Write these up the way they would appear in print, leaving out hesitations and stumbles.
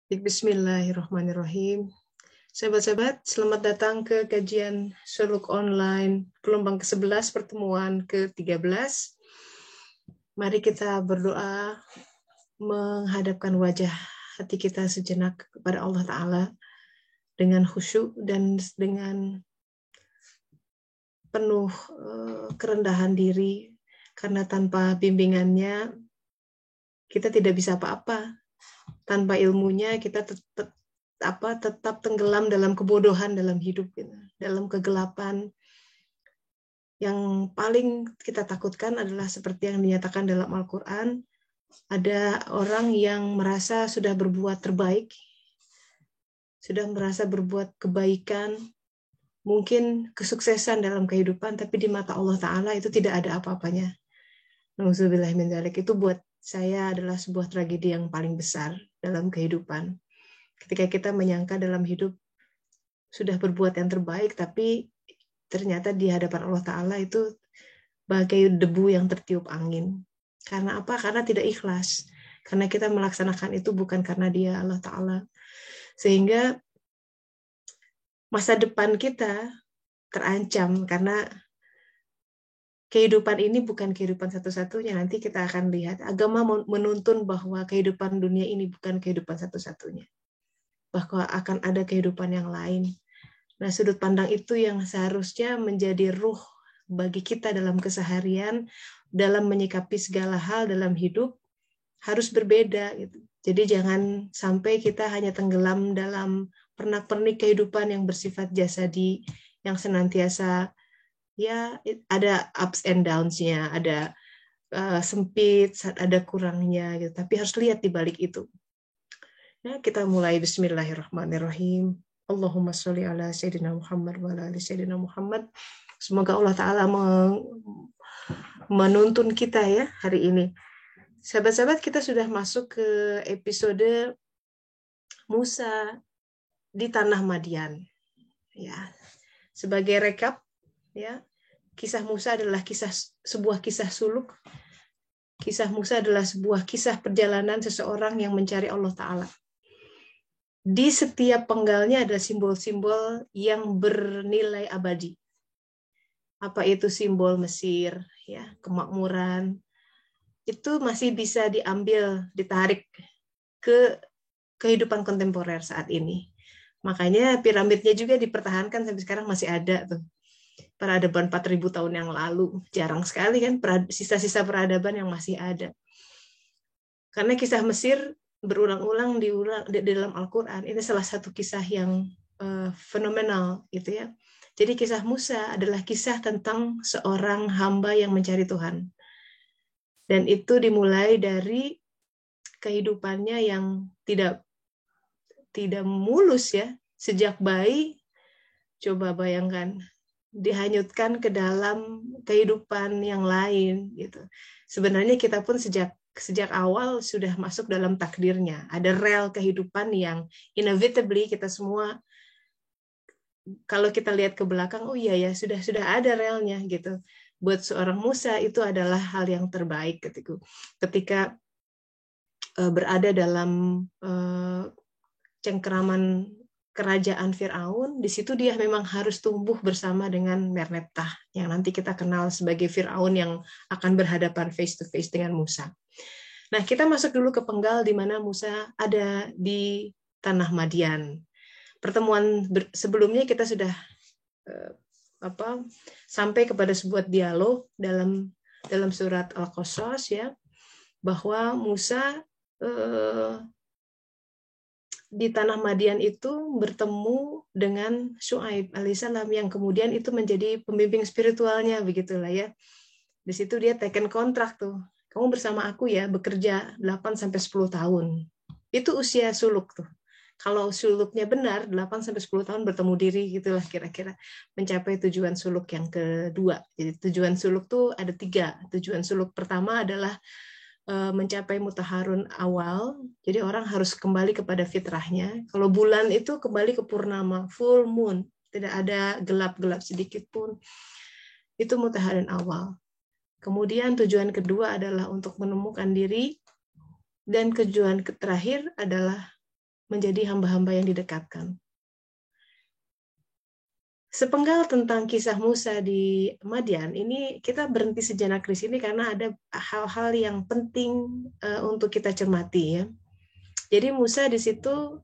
Bismillahirrahmanirrahim. Sahabat-sahabat, selamat datang ke kajian Suluk Online gelombang ke-11 pertemuan ke-13. Mari kita berdoa menghadapkan wajah hati kita sejenak kepada Allah Ta'ala dengan khusyuk dan dengan penuh kerendahan diri, karena tanpa bimbingannya kita tidak bisa apa-apa. Tanpa ilmunya kita tetap tenggelam dalam kebodohan dalam hidup, dalam kegelapan. Yang paling kita takutkan adalah seperti yang dinyatakan dalam Al-Quran, ada orang yang merasa sudah berbuat terbaik, sudah merasa berbuat kebaikan, mungkin kesuksesan dalam kehidupan, tapi di mata Allah Ta'ala itu tidak ada apa-apanya. Nauzubillah min dzalik. Itu buat saya adalah sebuah tragedi yang paling besar dalam kehidupan. Ketika kita menyangka dalam hidup sudah berbuat yang terbaik, tapi ternyata di hadapan Allah Ta'ala itu bagai debu yang tertiup angin. Karena apa? Karena tidak ikhlas. Karena kita melaksanakan itu bukan karena Dia, Allah Ta'ala. Sehingga masa depan kita terancam, karena kehidupan ini bukan kehidupan satu-satunya. Nanti kita akan lihat, agama menuntun bahwa kehidupan dunia ini bukan kehidupan satu-satunya. Bahwa akan ada kehidupan yang lain. Nah, sudut pandang itu yang seharusnya menjadi ruh bagi kita dalam keseharian, dalam menyikapi segala hal dalam hidup, harus berbeda. Gitu. Jadi jangan sampai kita hanya tenggelam dalam pernak-pernik kehidupan yang bersifat jasadi, yang senantiasa ya ada ups and downs-nya, ada sempit, ada kurangnya, gitu. Tapi harus lihat di balik itu. Ya, kita mulai. Bismillahirrahmanirrahim. Allahumma sholli ala Sayyidina Muhammad wa ala ali Sayyidina Muhammad. Semoga Allah Ta'ala menuntun kita ya hari ini. Sahabat-sahabat, kita sudah masuk ke episode Musa di Tanah Madian. Ya, sebagai rekap, ya, kisah Musa adalah sebuah kisah suluk. Kisah Musa adalah sebuah kisah perjalanan seseorang yang mencari Allah Ta'ala. Di setiap penggalnya ada simbol-simbol yang bernilai abadi. Apa itu simbol Mesir, ya, kemakmuran, itu masih bisa diambil, ditarik ke kehidupan kontemporer saat ini. Makanya piramidnya juga dipertahankan sampai sekarang masih ada tuh. Peradaban 4.000 tahun yang lalu. Jarang sekali kan sisa-sisa peradaban yang masih ada. Karena kisah Mesir berulang-ulang di dalam Al-Quran. Ini salah satu kisah yang fenomenal gitu ya. Jadi kisah Musa adalah kisah tentang seorang hamba yang mencari Tuhan. Dan itu dimulai dari kehidupannya yang tidak mulus ya. Sejak bayi, coba bayangkan, dihanyutkan ke dalam kehidupan yang lain gitu. Sebenarnya kita pun sejak awal sudah masuk dalam takdirnya. Ada rel kehidupan yang inevitably kita semua, kalau kita lihat ke belakang, oh iya ya, sudah ada relnya gitu. Buat seorang Musa itu adalah hal yang terbaik ketika berada dalam cengkeraman kerajaan Fir'aun. Di situ dia memang harus tumbuh bersama dengan Merneptah, yang nanti kita kenal sebagai Fir'aun yang akan berhadapan face to face dengan Musa. Nah, kita masuk dulu ke penggal di mana Musa ada di Tanah Madian. Pertemuan sebelumnya kita sudah sampai kepada sebuah dialog dalam surat Al-Qasas ya, bahwa Musa di Tanah Madian itu bertemu dengan Syuaib alaihissalam yang kemudian itu menjadi pembimbing spiritualnya, begitulah ya. Di situ dia taken kontrak tuh. Kamu bersama aku ya, bekerja 8-10 tahun. Itu usia suluk tuh. Kalau suluknya benar, 8-10 tahun bertemu diri, gitulah kira-kira. Mencapai tujuan suluk yang kedua. Jadi tujuan suluk tuh ada 3. Tujuan suluk pertama adalah mencapai mutaharun awal. Jadi orang harus kembali kepada fitrahnya. Kalau bulan itu kembali ke purnama, full moon. Tidak ada gelap-gelap sedikit pun. Itu mutaharun awal. Kemudian tujuan kedua adalah untuk menemukan diri, dan tujuan terakhir adalah menjadi hamba-hamba yang didekatkan. Sepenggal tentang kisah Musa di Madian, ini kita berhenti sejenak di sini karena ada hal-hal yang penting untuk kita cermati ya. Jadi Musa di situ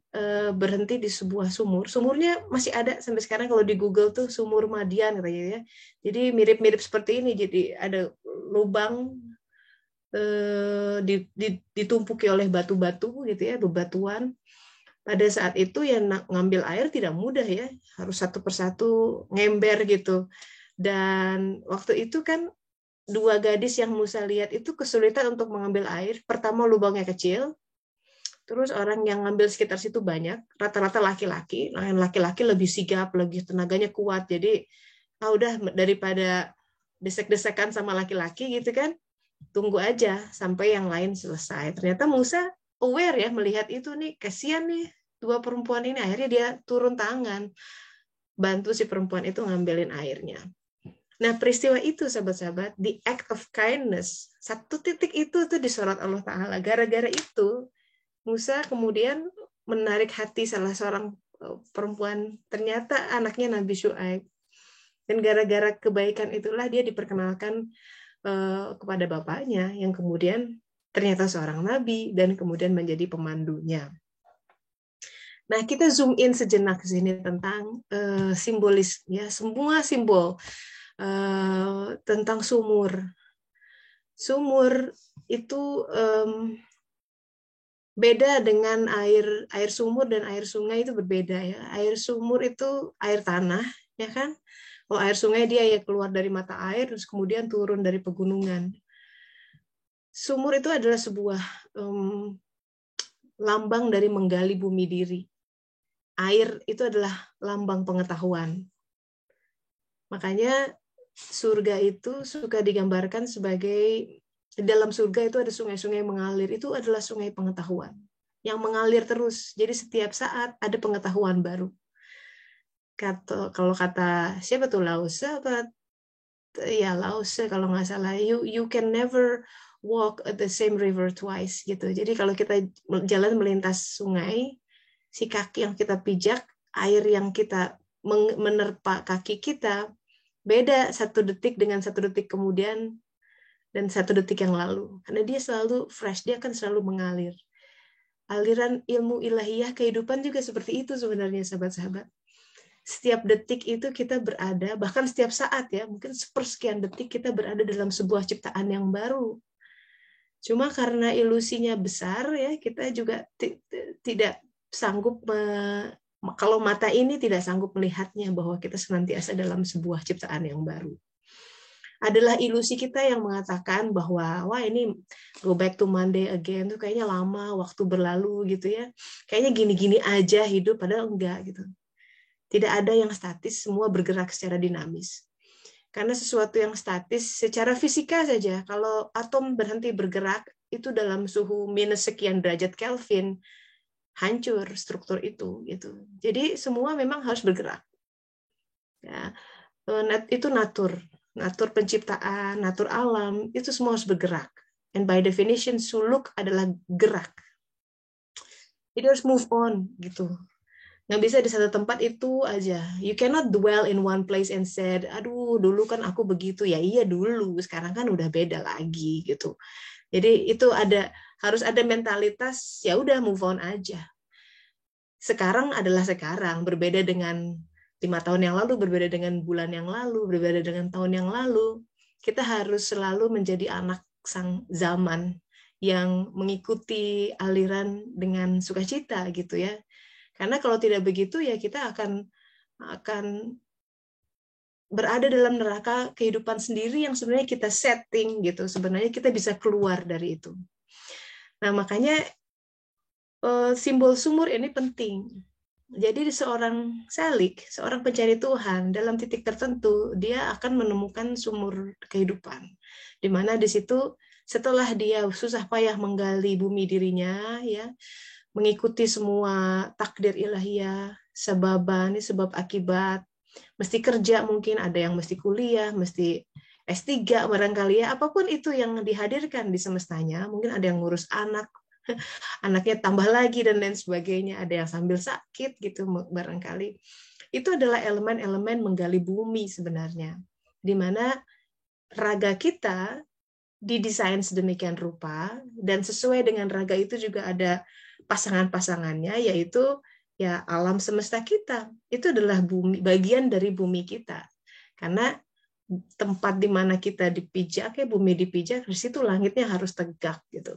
berhenti di sebuah sumur. Sumurnya masih ada sampai sekarang kalau di Google tuh sumur Madian katanya ya. Jadi mirip-mirip seperti ini. Jadi ada lubang ditumpuki oleh batu-batu gitu ya, bebatuan. Pada saat itu yang ngambil air tidak mudah ya, harus satu persatu ngember gitu. Dan waktu itu kan dua gadis yang Musa lihat itu kesulitan untuk mengambil air. Pertama lubangnya kecil, terus orang yang ngambil sekitar situ banyak, rata-rata laki-laki. Yang laki-laki lebih sigap, lebih tenaganya kuat. Jadi, udah daripada desek-desekan sama laki-laki gitu kan, tunggu aja sampai yang lain selesai. Ternyata Musa aware ya melihat itu nih, kasihan nih dua perempuan ini. Akhirnya dia turun tangan, bantu si perempuan itu ngambilin airnya. Nah, peristiwa itu, sahabat-sahabat, the act of kindness, satu titik itu tuh disorot Allah Ta'ala. Gara-gara itu, Musa kemudian menarik hati salah seorang perempuan, ternyata anaknya Nabi Syuaib. Dan gara-gara kebaikan itulah dia diperkenalkan kepada bapaknya, yang kemudian ternyata seorang nabi, dan kemudian menjadi pemandunya. Nah, kita zoom in sejenak ke sini tentang simbolis, ya, semua simbol tentang sumur. Sumur itu beda dengan air sumur dan air sungai itu berbeda ya. Air sumur itu air tanah, ya kan? Kalau air sungai dia ya keluar dari mata air terus kemudian turun dari pegunungan. Sumur itu adalah sebuah lambang dari menggali bumi diri. Air itu adalah lambang pengetahuan. Makanya surga itu suka digambarkan sebagai, dalam surga itu ada sungai-sungai mengalir, itu adalah sungai pengetahuan yang mengalir terus. Jadi setiap saat ada pengetahuan baru. Kalau kata siapa tuh, Lause apa ya, Lause kalau nggak salah, you can never walk at the same river twice gitu. Jadi kalau kita jalan melintas sungai, si kaki yang kita pijak, air yang kita menerpa kaki kita beda satu detik dengan satu detik kemudian dan satu detik yang lalu, karena dia selalu fresh, dia akan selalu mengalir. Aliran ilmu ilahiyah kehidupan juga seperti itu sebenarnya, sahabat-sahabat. Setiap detik itu kita berada, bahkan setiap saat ya, mungkin sepersekian detik kita berada dalam sebuah ciptaan yang baru. Cuma karena ilusinya besar ya, kita juga tidak sanggup, kalau mata ini tidak sanggup melihatnya bahwa kita senantiasa dalam sebuah ciptaan yang baru. Adalah ilusi kita yang mengatakan bahwa wah ini go back to Monday again tuh kayaknya lama, waktu berlalu gitu ya. Kayaknya gini-gini aja hidup, padahal enggak gitu. Tidak ada yang statis, semua bergerak secara dinamis. Karena sesuatu yang statis secara fisika saja, kalau atom berhenti bergerak, itu dalam suhu minus sekian derajat Kelvin, hancur struktur itu. Gitu. Jadi semua memang harus bergerak. Ya, itu natur penciptaan, natur alam, itu semua harus bergerak. And by definition, suluk adalah gerak. Jadi harus move on, gitu. Nggak bisa di satu tempat itu aja. You cannot dwell in one place and said, aduh dulu kan aku begitu, ya iya dulu, sekarang kan udah beda lagi, gitu. Jadi itu harus ada mentalitas, ya udah move on aja. Sekarang adalah sekarang, berbeda dengan 5 tahun yang lalu, berbeda dengan bulan yang lalu, berbeda dengan tahun yang lalu. Kita harus selalu menjadi anak sang zaman yang mengikuti aliran dengan sukacita gitu ya. Karena kalau tidak begitu ya kita akan berada dalam neraka kehidupan sendiri yang sebenarnya kita setting gitu. Sebenarnya kita bisa keluar dari itu. Nah, makanya simbol sumur ini penting. Jadi seorang salik, seorang pencari Tuhan, dalam titik tertentu dia akan menemukan sumur kehidupan. Di mana di situ setelah dia susah payah menggali bumi dirinya, ya, mengikuti semua takdir ilahiyah, sebab akibat, mesti kerja mungkin, ada yang mesti kuliah, mesti S3 barangkali ya, apapun itu yang dihadirkan di semestanya, mungkin ada yang ngurus anak, anaknya tambah lagi dan lain sebagainya, ada yang sambil sakit gitu barangkali. Itu adalah elemen-elemen menggali bumi sebenarnya, di mana raga kita didesain sedemikian rupa, dan sesuai dengan raga itu juga ada pasangan-pasangannya, yaitu ya alam semesta kita. Itu adalah bumi, bagian dari bumi kita. Karena tempat di mana kita dipijak, ya bumi dipijak, di situ langitnya harus tegak gitu.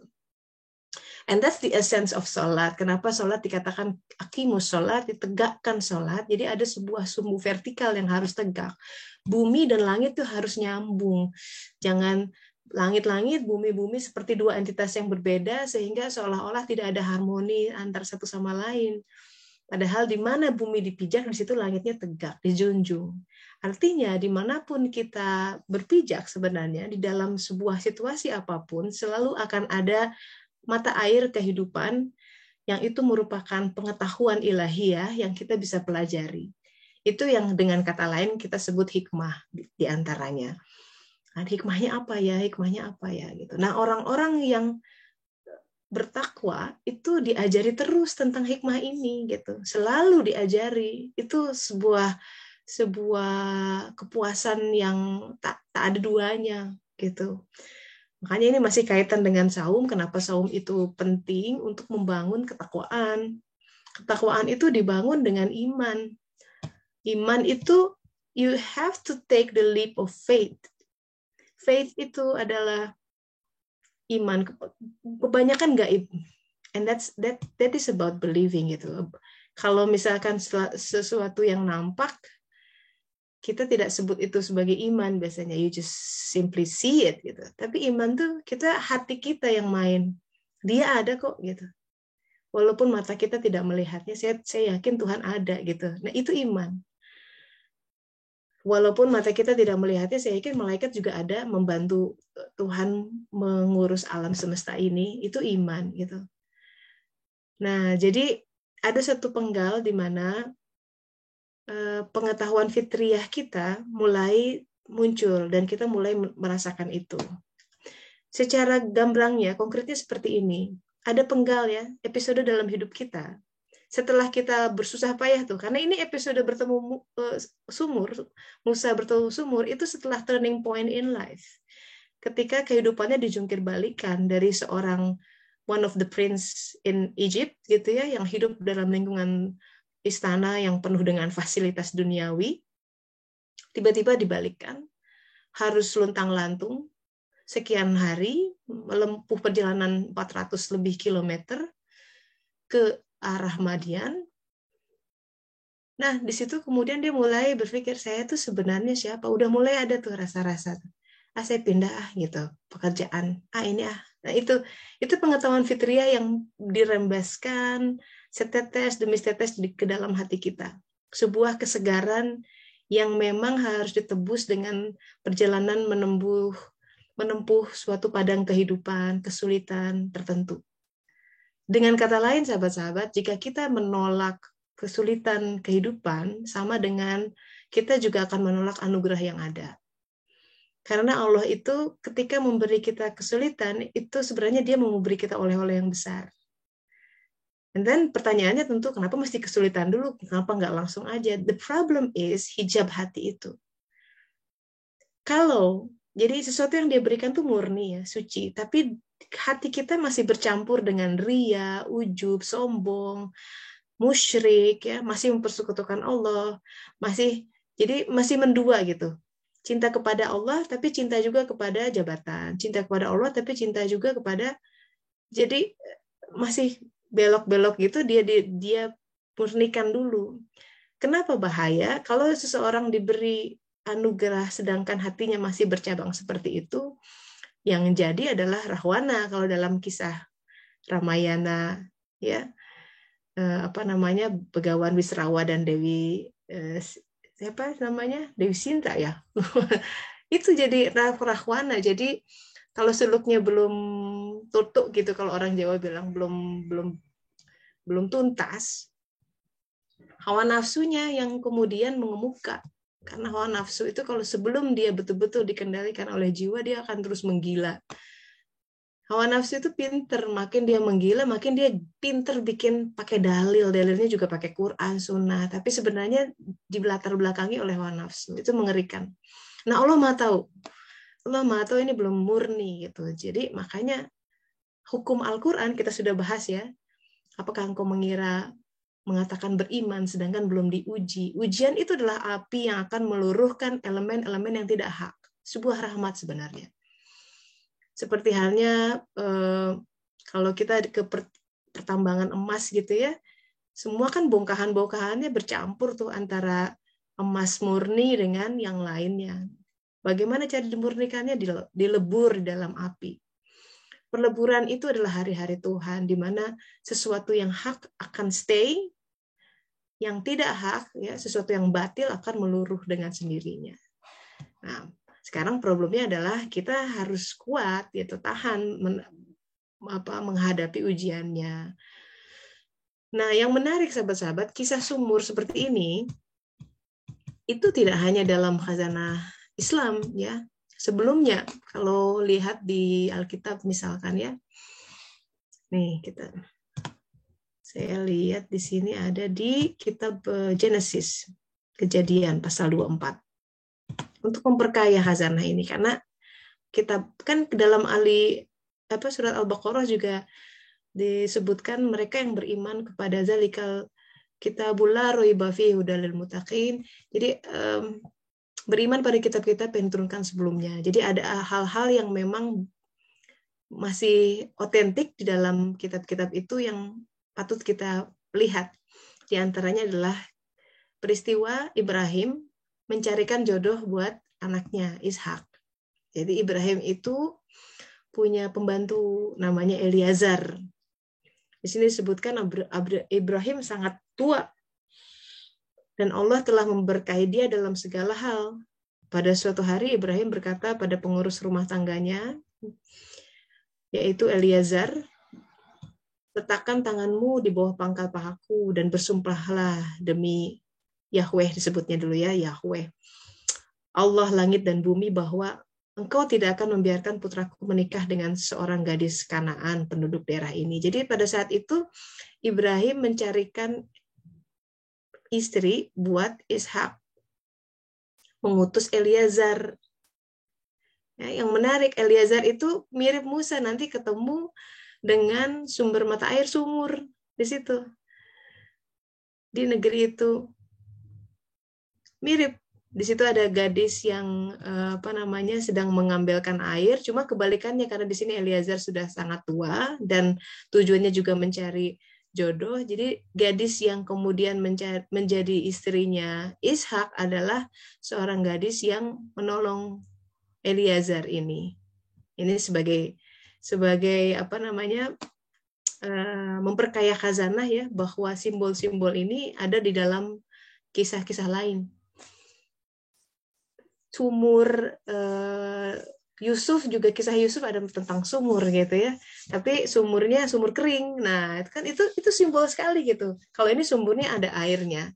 And that's the essence of sholat. Kenapa sholat dikatakan aqimus sholat, ditegakkan sholat. Jadi ada sebuah sumbu vertikal yang harus tegak. Bumi dan langit itu harus nyambung. Jangan langit-langit, bumi-bumi seperti dua entitas yang berbeda, sehingga seolah-olah tidak ada harmoni antar satu sama lain. Padahal di mana bumi dipijak, di situ langitnya tegak, dijunjung. Artinya, dimanapun kita berpijak sebenarnya, di dalam sebuah situasi apapun, selalu akan ada mata air kehidupan yang itu merupakan pengetahuan ilahiyah yang kita bisa pelajari. Itu yang dengan kata lain kita sebut hikmah di antaranya. Nah, hikmahnya apa ya? Hikmahnya apa ya? Gitu. Nah, orang-orang yang bertakwa itu diajari terus tentang hikmah ini, gitu. Selalu diajari. Itu sebuah kepuasan yang tak ada duanya, gitu. Makanya ini masih kaitan dengan saum. Kenapa saum itu penting untuk membangun ketakwaan? Ketakwaan itu dibangun dengan iman. Iman itu you have to take the leap of faith. Faith itu adalah iman. Kebanyakan gaib. And that is about believing gitu. Kalau misalkan sesuatu yang nampak, kita tidak sebut itu sebagai iman biasanya, you just simply see it gitu. Tapi iman tuh hati kita yang main. Dia ada kok gitu. Walaupun mata kita tidak melihatnya, saya yakin Tuhan ada gitu. Nah, itu iman. Walaupun mata kita tidak melihatnya, saya yakin malaikat juga ada membantu Tuhan mengurus alam semesta ini. Itu iman gitu. Nah, jadi ada satu penggal di mana pengetahuan fitriyah kita mulai muncul dan kita mulai merasakan itu. Secara gamblangnya, konkretnya seperti ini. Ada penggal ya, episode dalam hidup kita. Setelah kita bersusah payah tuh, karena ini episode bertemu sumur, Musa bertemu sumur, itu setelah turning point in life. Ketika kehidupannya dijungkir balikan dari seorang one of the prince in Egypt gitu ya, yang hidup dalam lingkungan istana yang penuh dengan fasilitas duniawi, tiba-tiba dibalikkan, harus luntang-lantung sekian hari, melempuh perjalanan 400 lebih kilometer ke arah Madian. Nah, di situ kemudian dia mulai berpikir, saya tuh sebenarnya siapa? Udah mulai ada tuh rasa-rasa, saya pindah gitu, pekerjaan, ini Nah, itu pengetahuan fitriyah yang dirembeskan setetes demi setetes ke dalam hati kita. Sebuah kesegaran yang memang harus ditebus dengan perjalanan menempuh suatu padang kehidupan, kesulitan tertentu. Dengan kata lain, sahabat-sahabat, jika kita menolak kesulitan kehidupan, sama dengan kita juga akan menolak anugerah yang ada. Karena Allah itu ketika memberi kita kesulitan, itu sebenarnya dia mau memberi kita oleh-oleh yang besar. And then pertanyaannya tentu, kenapa mesti kesulitan dulu? Kenapa nggak langsung aja? The problem is hijab hati itu. Jadi sesuatu yang dia berikan tuh murni ya, suci. Tapi hati kita masih bercampur dengan ria, ujub, sombong, musyrik, ya, masih mempersekutukan Allah, jadi masih mendua gitu. Cinta kepada Allah, tapi cinta juga kepada jabatan. Cinta kepada Allah, tapi cinta juga kepada... Jadi masih belok-belok gitu, dia murnikan dulu. Kenapa bahaya? Kalau seseorang diberi anugerah, sedangkan hatinya masih bercabang seperti itu, yang jadi adalah rahwana. Kalau dalam kisah Ramayana, ya, Begawan Wisrawa dan Dewi... siapa namanya, Dewi Sinta ya. Itu jadi rahwana. Jadi kalau suluknya belum tutuk gitu, kalau orang Jawa bilang belum tuntas, hawa nafsunya yang kemudian mengemuka. Karena hawa nafsu itu kalau sebelum dia betul-betul dikendalikan oleh jiwa, dia akan terus menggila. Hawa nafsu itu pinter, makin dia menggila, makin dia pinter bikin pakai dalil. Dalilnya juga pakai Quran, Sunnah. Tapi sebenarnya di latar belakangi oleh hawa nafsu. Itu mengerikan. Nah, Allah Maha tahu. Allah Maha tahu ini belum murni gitu. Jadi makanya hukum Al-Quran kita sudah bahas ya. Apakah engkau mengira mengatakan beriman sedangkan belum diuji? Ujian itu adalah api yang akan meluruhkan elemen-elemen yang tidak hak. Sebuah rahmat sebenarnya. Seperti halnya kalau kita ke pertambangan emas gitu ya, semua kan bongkahan-bongkahannya bercampur tuh antara emas murni dengan yang lainnya. Bagaimana cara dimurnikannya? Dilebur di dalam api. Perleburan itu adalah hari-hari Tuhan, di mana sesuatu yang hak akan stay, yang tidak hak, ya sesuatu yang batil akan meluruh dengan sendirinya. Nah, sekarang problemnya adalah kita harus kuat, yaitu tahan menghadapi ujiannya. Nah, yang menarik sahabat-sahabat, kisah sumur seperti ini itu tidak hanya dalam khazanah Islam ya. Sebelumnya kalau lihat di Alkitab misalkan ya. Nih saya lihat di sini ada di kitab Genesis, Kejadian pasal 24. Untuk memperkaya khazanah ini karena kita kan dalam surat Al-Baqarah juga disebutkan mereka yang beriman kepada zalikal kitabul la raiba fihi hudal lil muttaqin. Jadi beriman pada kitab-kitab yang diturunkan sebelumnya. Jadi ada hal-hal yang memang masih otentik di dalam kitab-kitab itu yang patut kita lihat. Di antaranya adalah peristiwa Ibrahim mencarikan jodoh buat anaknya Ishak. Jadi Ibrahim itu punya pembantu namanya Eliazar. Di sini disebutkan Ibrahim sangat tua dan Allah telah memberkahi dia dalam segala hal. Pada suatu hari Ibrahim berkata pada pengurus rumah tangganya, yaitu Eliazar, letakkan tanganmu di bawah pangkal pahaku dan bersumpahlah demi Yahweh, disebutnya dulu ya, Yahweh, Allah langit dan bumi, bahwa engkau tidak akan membiarkan putraku menikah dengan seorang gadis Kanaan penduduk daerah ini. Jadi pada saat itu Ibrahim mencarikan istri buat Ishak, mengutus Eliazar. Ya, yang menarik, Eliazar itu mirip Musa, nanti ketemu dengan sumber mata air sumur di situ, di negeri itu. Mirip. Di situ ada gadis yang sedang mengambilkan air, cuma kebalikannya karena di sini Eliazar sudah sangat tua dan tujuannya juga mencari jodoh. Jadi gadis yang kemudian menjadi istrinya Ishak adalah seorang gadis yang menolong Eliazar ini. Ini sebagai memperkaya khazanah ya, bahwa simbol-simbol ini ada di dalam kisah-kisah lain. Sumur Yusuf juga, kisah Yusuf ada tentang sumur gitu ya, tapi sumurnya sumur kering. Nah itu simbol sekali gitu. Kalau ini sumurnya ada airnya.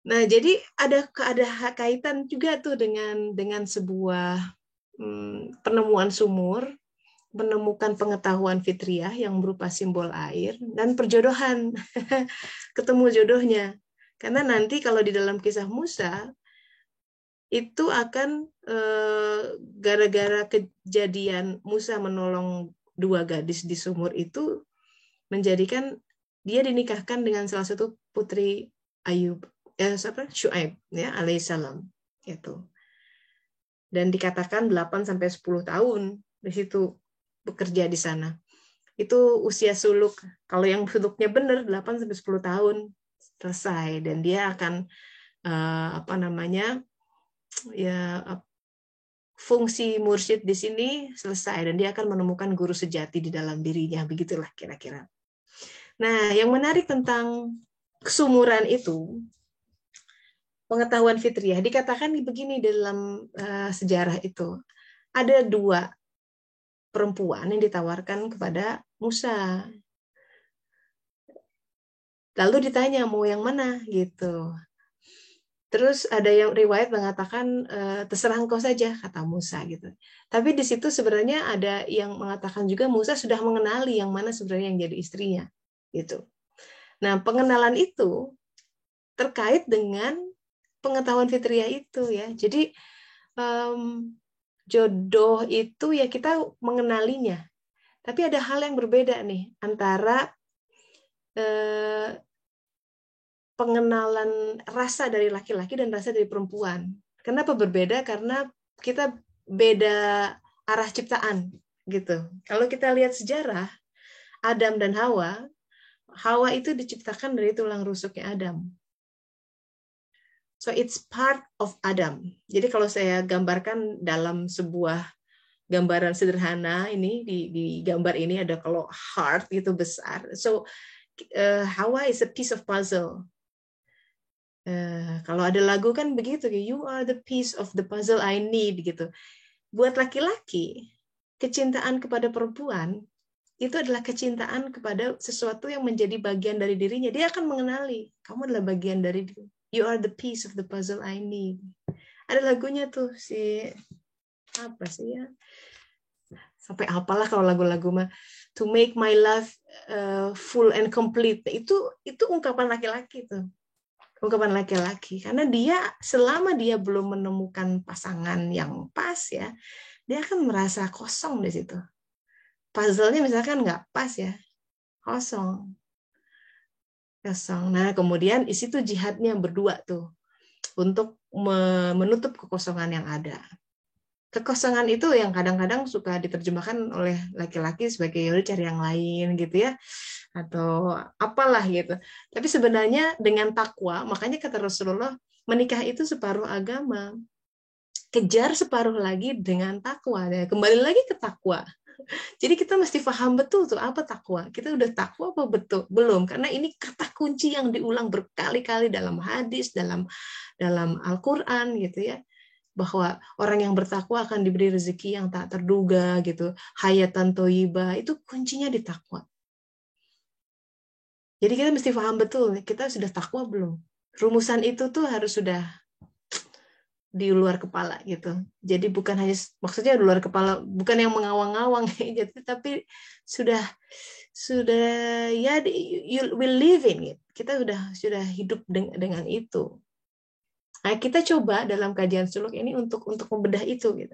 Nah jadi ada kaitan juga tuh dengan sebuah penemuan sumur, menemukan pengetahuan fitriah yang berupa simbol air dan perjodohan. Ketemu jodohnya. Karena nanti kalau di dalam kisah Musa itu akan gara-gara kejadian Musa menolong dua gadis di sumur itu menjadikan dia dinikahkan dengan salah satu putri Syuaib ya alaihissalam gitu. Dan dikatakan 8 sampai 10 tahun di situ bekerja di sana. Itu usia suluk. Kalau yang suluknya benar 8 sampai 10 tahun selesai, dan dia akan fungsi mursyid di sini selesai dan dia akan menemukan guru sejati di dalam dirinya, begitulah kira-kira. Nah, yang menarik tentang kesumuran itu, pengetahuan fitriah, dikatakan begini dalam sejarah itu. Ada 2 perempuan yang ditawarkan kepada Musa. Lalu ditanya mau yang mana gitu. Terus ada yang riwayat mengatakan terserah engkau saja, kata Musa gitu. Tapi di situ sebenarnya ada yang mengatakan juga Musa sudah mengenali yang mana sebenarnya yang jadi istrinya gitu. Nah, pengenalan itu terkait dengan pengetahuan fitriah itu ya. Jadi jodoh itu ya kita mengenalinya. Tapi ada hal yang berbeda nih antara pengenalan rasa dari laki-laki dan rasa dari perempuan. Kenapa berbeda? Karena kita beda arah ciptaan gitu. Kalau kita lihat sejarah Adam dan Hawa, Hawa itu diciptakan dari tulang rusuknya Adam. So it's part of Adam. Jadi kalau saya gambarkan dalam sebuah gambaran sederhana ini di gambar ini ada kalau heart gitu besar. So Hawa is a piece of puzzle. Kalau ada lagu kan begitu, you are the piece of the puzzle I need gitu. Buat laki-laki, kecintaan kepada perempuan itu adalah kecintaan kepada sesuatu yang menjadi bagian dari dirinya. Dia akan mengenali, kamu adalah bagian dari diri. You are the piece of the puzzle I need. Ada lagunya tuh si apa sih ya? Sampai apalah kalau lagu-lagu mah, to make my life full and complete. Itu ungkapan laki-laki tuh. Ungkapan laki-laki, karena dia selama dia belum menemukan pasangan yang pas ya, dia akan merasa kosong di situ. Puzzle-nya misalkan nggak pas ya, kosong. Nah kemudian isi itu jihadnya berdua tuh untuk menutup kekosongan yang ada. Kekosongan itu yang kadang-kadang suka diterjemahkan oleh laki-laki sebagai yaudah cari yang lain gitu ya, atau apalah gitu. Tapi sebenarnya dengan takwa, makanya kata Rasulullah, menikah itu separuh agama. Kejar separuh lagi dengan takwa. Kembali lagi ke takwa. Jadi kita mesti paham betul tuh apa takwa. Kita udah takwa apa betul? Belum, karena ini kata kunci yang diulang berkali-kali dalam hadis, dalam Al-Qur'an gitu ya. Bahwa orang yang bertakwa akan diberi rezeki yang tak terduga gitu, hayatan thayyibah, itu kuncinya di takwa. Jadi kita mesti paham betul, kita sudah takwa belum? Rumusan itu tuh harus sudah di luar kepala gitu. Jadi bukan hanya maksudnya di luar kepala, bukan yang mengawang-awang gitu, tapi sudah ya you will live in it. Kita sudah hidup dengan itu. Nah, kita coba dalam kajian suluk ini untuk membedah itu gitu.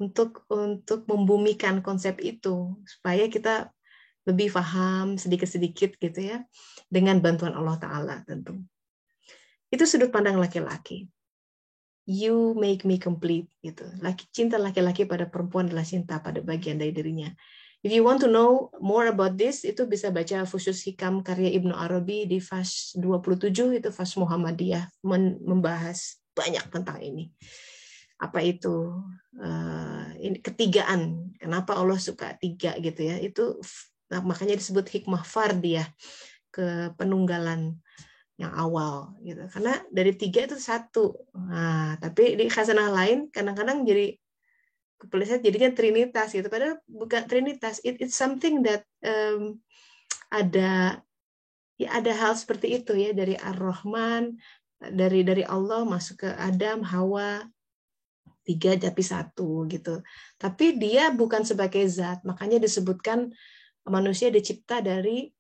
Untuk membumikan konsep itu supaya kita lebih paham sedikit-sedikit gitu ya, dengan bantuan Allah Ta'ala tentu. Itu sudut pandang laki-laki. You make me complete gitu. Cinta laki-laki pada perempuan adalah cinta pada bagian dari dirinya. If you want to know more about this, itu bisa baca Fusus Hikam karya Ibnu Arabi di Fas 27, itu Fas Muhammadiyah, membahas banyak tentang ini. Apa itu ketigaan? Kenapa Allah suka tiga gitu ya? Itu makanya disebut hikmah fardiyah, kepenunggalan yang awal gitu. Karena dari tiga itu satu. Nah, tapi di khasanah lain kadang-kadang jadi kepleset jadinya trinitas gitu. Padahal bukan trinitas. It's something that ada hal seperti itu ya, dari Ar-Rahman, dari Allah masuk ke Adam, Hawa, tiga tapi satu gitu. Tapi dia bukan sebagai zat. Makanya disebutkan manusia dicipta dari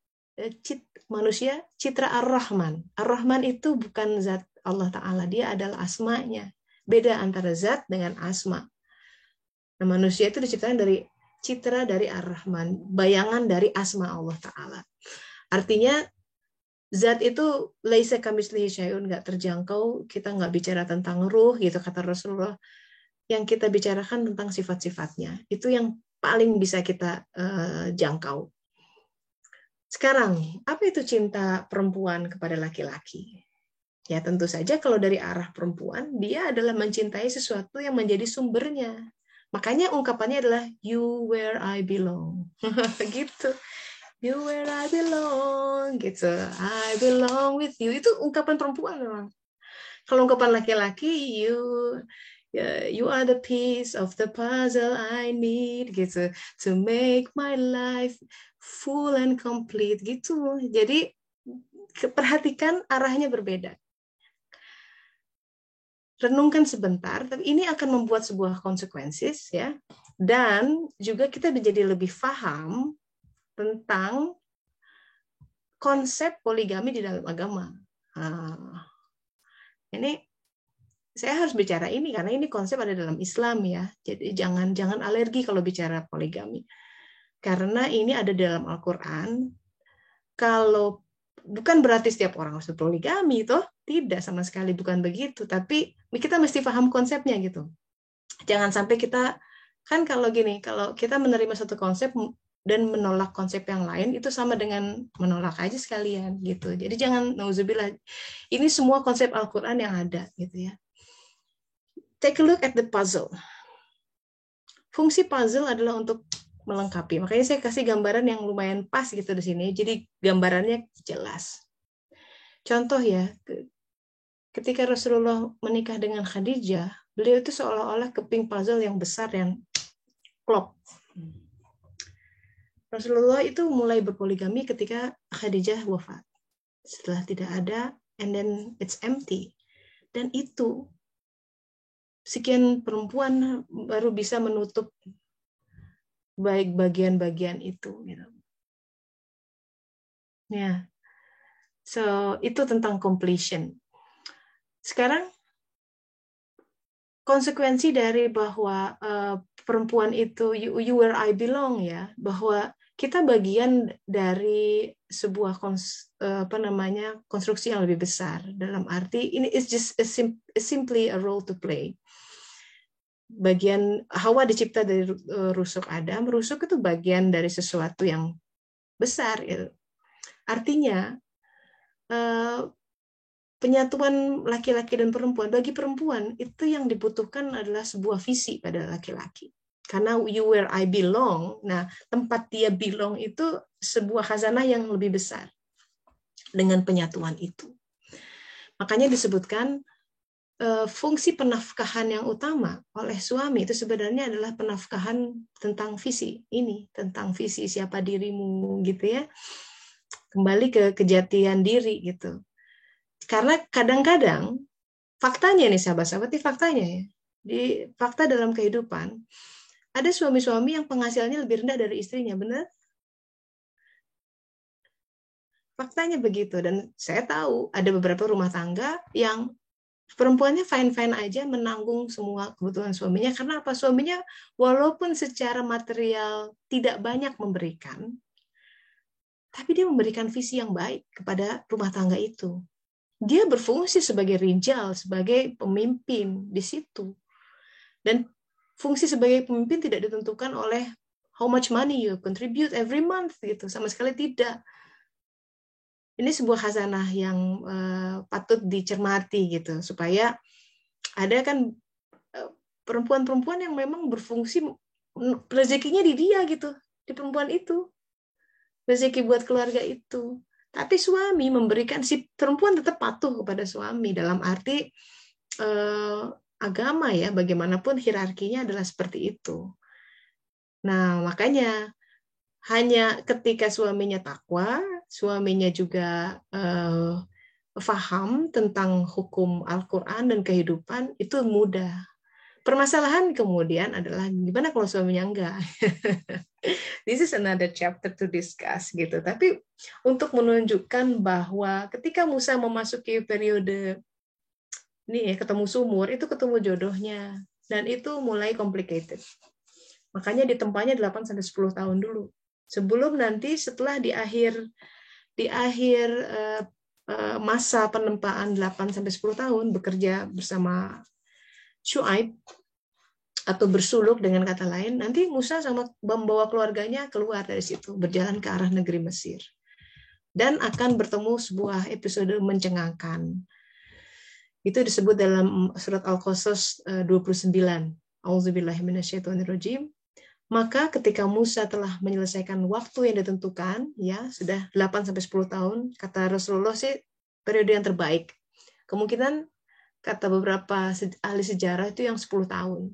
manusia citra Ar-Rahman. Ar-Rahman itu bukan zat Allah Ta'ala, dia adalah asmanya. Beda antara zat dengan asma. Nah, manusia itu diciptakan dari citra dari Ar-Rahman, bayangan dari asma Allah Ta'ala. Artinya zat itu laisa kamitslihi syai'un, nggak terjangkau. Kita nggak bicara tentang ruh gitu kata Rasulullah. Yang kita bicarakan tentang sifat-sifatnya. Itu yang paling bisa kita jangkau. Sekarang, apa itu cinta perempuan kepada laki-laki? Ya tentu saja kalau dari arah perempuan, dia adalah mencintai sesuatu yang menjadi sumbernya. Makanya ungkapannya adalah you where I belong. Gitu. You where I belong. Gitu. I belong with you. Itu ungkapan perempuan memang. Kalau ungkapan laki-laki, you are the piece of the puzzle I need gitu to make my life full and complete gitu. Jadi perhatikan arahnya berbeda. renungkan sebentar, tapi ini akan membuat sebuah konsekuensi ya. Dan juga kita menjadi lebih paham tentang konsep poligami di dalam agama. Ini saya harus bicara ini karena ini konsep ada dalam Islam ya. Jadi jangan alergi kalau bicara poligami. Karena ini ada dalam Al-Qur'an. Kalau bukan berarti setiap orang harus poligami toh, tidak sama sekali, bukan begitu, tapi kita mesti paham konsepnya gitu. Jangan sampai kita kan kalau gini, kalau kita menerima satu konsep dan menolak konsep yang lain itu sama dengan menolak aja sekalian gitu. Jadi jangan nauzubillah. Ini semua konsep Al-Qur'an yang ada gitu ya. Take a look at the puzzle. Fungsi puzzle adalah untuk melengkapi. Makanya saya kasih gambaran yang lumayan pas gitu di sini. Jadi gambarannya jelas. Contoh ya, ketika Rasulullah menikah dengan Khadijah, beliau itu seolah-olah keping puzzle yang besar yang klop. Rasulullah itu mulai berpoligami ketika Khadijah wafat. Setelah tidak ada, and then it's empty. Dan itu sekian perempuan baru bisa menutup baik bagian-bagian itu. Gitu. Ya, so itu tentang completion. Sekarang konsekuensi dari bahwa perempuan itu you where I belong ya, bahwa kita bagian dari sebuah konstruksi yang lebih besar, dalam arti ini is just simply a role to play. Bagian Hawa dicipta dari rusuk Adam, rusuk itu bagian dari sesuatu yang besar gitu. Artinya penyatuan laki-laki dan perempuan, bagi perempuan itu yang dibutuhkan adalah sebuah visi pada laki-laki. Karena you where I belong, nah tempat dia belong itu sebuah khazanah yang lebih besar dengan penyatuan itu. Makanya disebutkan fungsi penafkahan yang utama oleh suami itu sebenarnya adalah penafkahan tentang visi ini, tentang visi siapa dirimu gitu ya. Kembali ke kejatian diri gitu. Karena kadang-kadang faktanya nih sahabat-sahabat, ini faktanya ya. Di fakta dalam kehidupan ada suami-suami yang penghasilannya lebih rendah dari istrinya, benar? Faktanya begitu. Dan saya tahu ada beberapa rumah tangga yang perempuannya fine-fine aja menanggung semua kebutuhan suaminya. Karena apa? Suaminya walaupun secara material tidak banyak memberikan, tapi dia memberikan visi yang baik kepada rumah tangga itu. Dia berfungsi sebagai rijal, sebagai pemimpin di situ. Dan fungsi sebagai pemimpin tidak ditentukan oleh how much money you contribute every month gitu, sama sekali tidak. Ini sebuah khazanah yang patut dicermati gitu, supaya ada kan perempuan-perempuan yang memang berfungsi rezekinya di dia gitu, di perempuan itu, rezeki buat keluarga itu. Tapi suami memberikan, si perempuan tetap patuh kepada suami dalam arti agama ya, bagaimanapun hierarkinya adalah seperti itu. Nah, makanya hanya ketika suaminya takwa, suaminya juga faham tentang hukum Al-Quran dan kehidupan, itu mudah. Permasalahan kemudian adalah gimana kalau suaminya enggak. This is another chapter to discuss gitu. Tapi untuk menunjukkan bahwa ketika Musa memasuki periode ini ya, ketemu sumur, itu ketemu jodohnya. Dan itu mulai complicated. Makanya ditempanya 8-10 tahun dulu. Sebelum nanti setelah di akhir masa penempaan 8-10 tahun bekerja bersama Syuaib atau bersuluk dengan kata lain, nanti Musa sama membawa keluarganya keluar dari situ, berjalan ke arah negeri Mesir. Dan akan bertemu sebuah episode mencengangkan. Itu disebut dalam surat Al-Qasas 29. Auzubillahi minasyaitonirrajim. Maka ketika Musa telah menyelesaikan waktu yang ditentukan, ya sudah 8-10 tahun, kata Rasulullah sih periode yang terbaik. Kemungkinan kata beberapa ahli sejarah itu yang 10 tahun.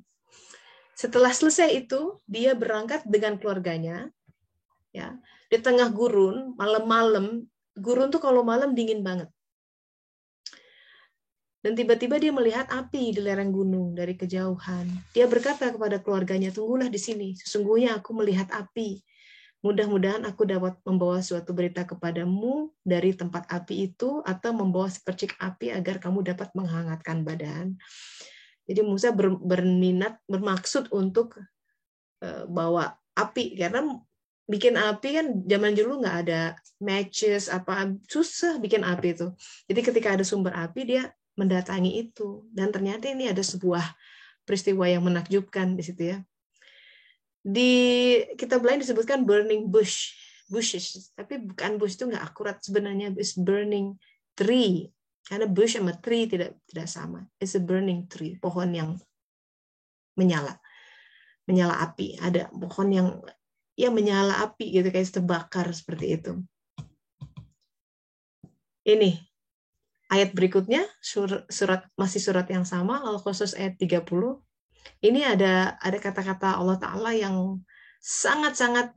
Setelah selesai itu, dia berangkat dengan keluarganya, ya, di tengah gurun, malam-malam. Gurun tuh kalau malam dingin banget. Dan tiba-tiba dia melihat api di lereng gunung dari kejauhan. Dia berkata kepada keluarganya, tunggulah di sini, sesungguhnya aku melihat api. Mudah-mudahan aku dapat membawa suatu berita kepadamu dari tempat api itu, atau membawa sepercik api agar kamu dapat menghangatkan badan. Jadi Musa bermaksud untuk bawa api, karena bikin api kan zaman dulu nggak ada matches, apa susah bikin api itu. Jadi ketika ada sumber api, dia mendatangi itu, dan ternyata ini ada sebuah peristiwa yang menakjubkan di situ ya. Di kitab lain disebutkan burning bushes, tapi bukan bush, itu nggak akurat sebenarnya, is burning tree, karena bush sama tree tidak sama. It's a burning tree, pohon yang menyala api. Ada pohon yang menyala api gitu, kayak terbakar seperti itu. Ini ayat berikutnya, masih surat yang sama, Al-Qasas ayat 30. Ini ada kata-kata Allah Ta'ala yang sangat-sangat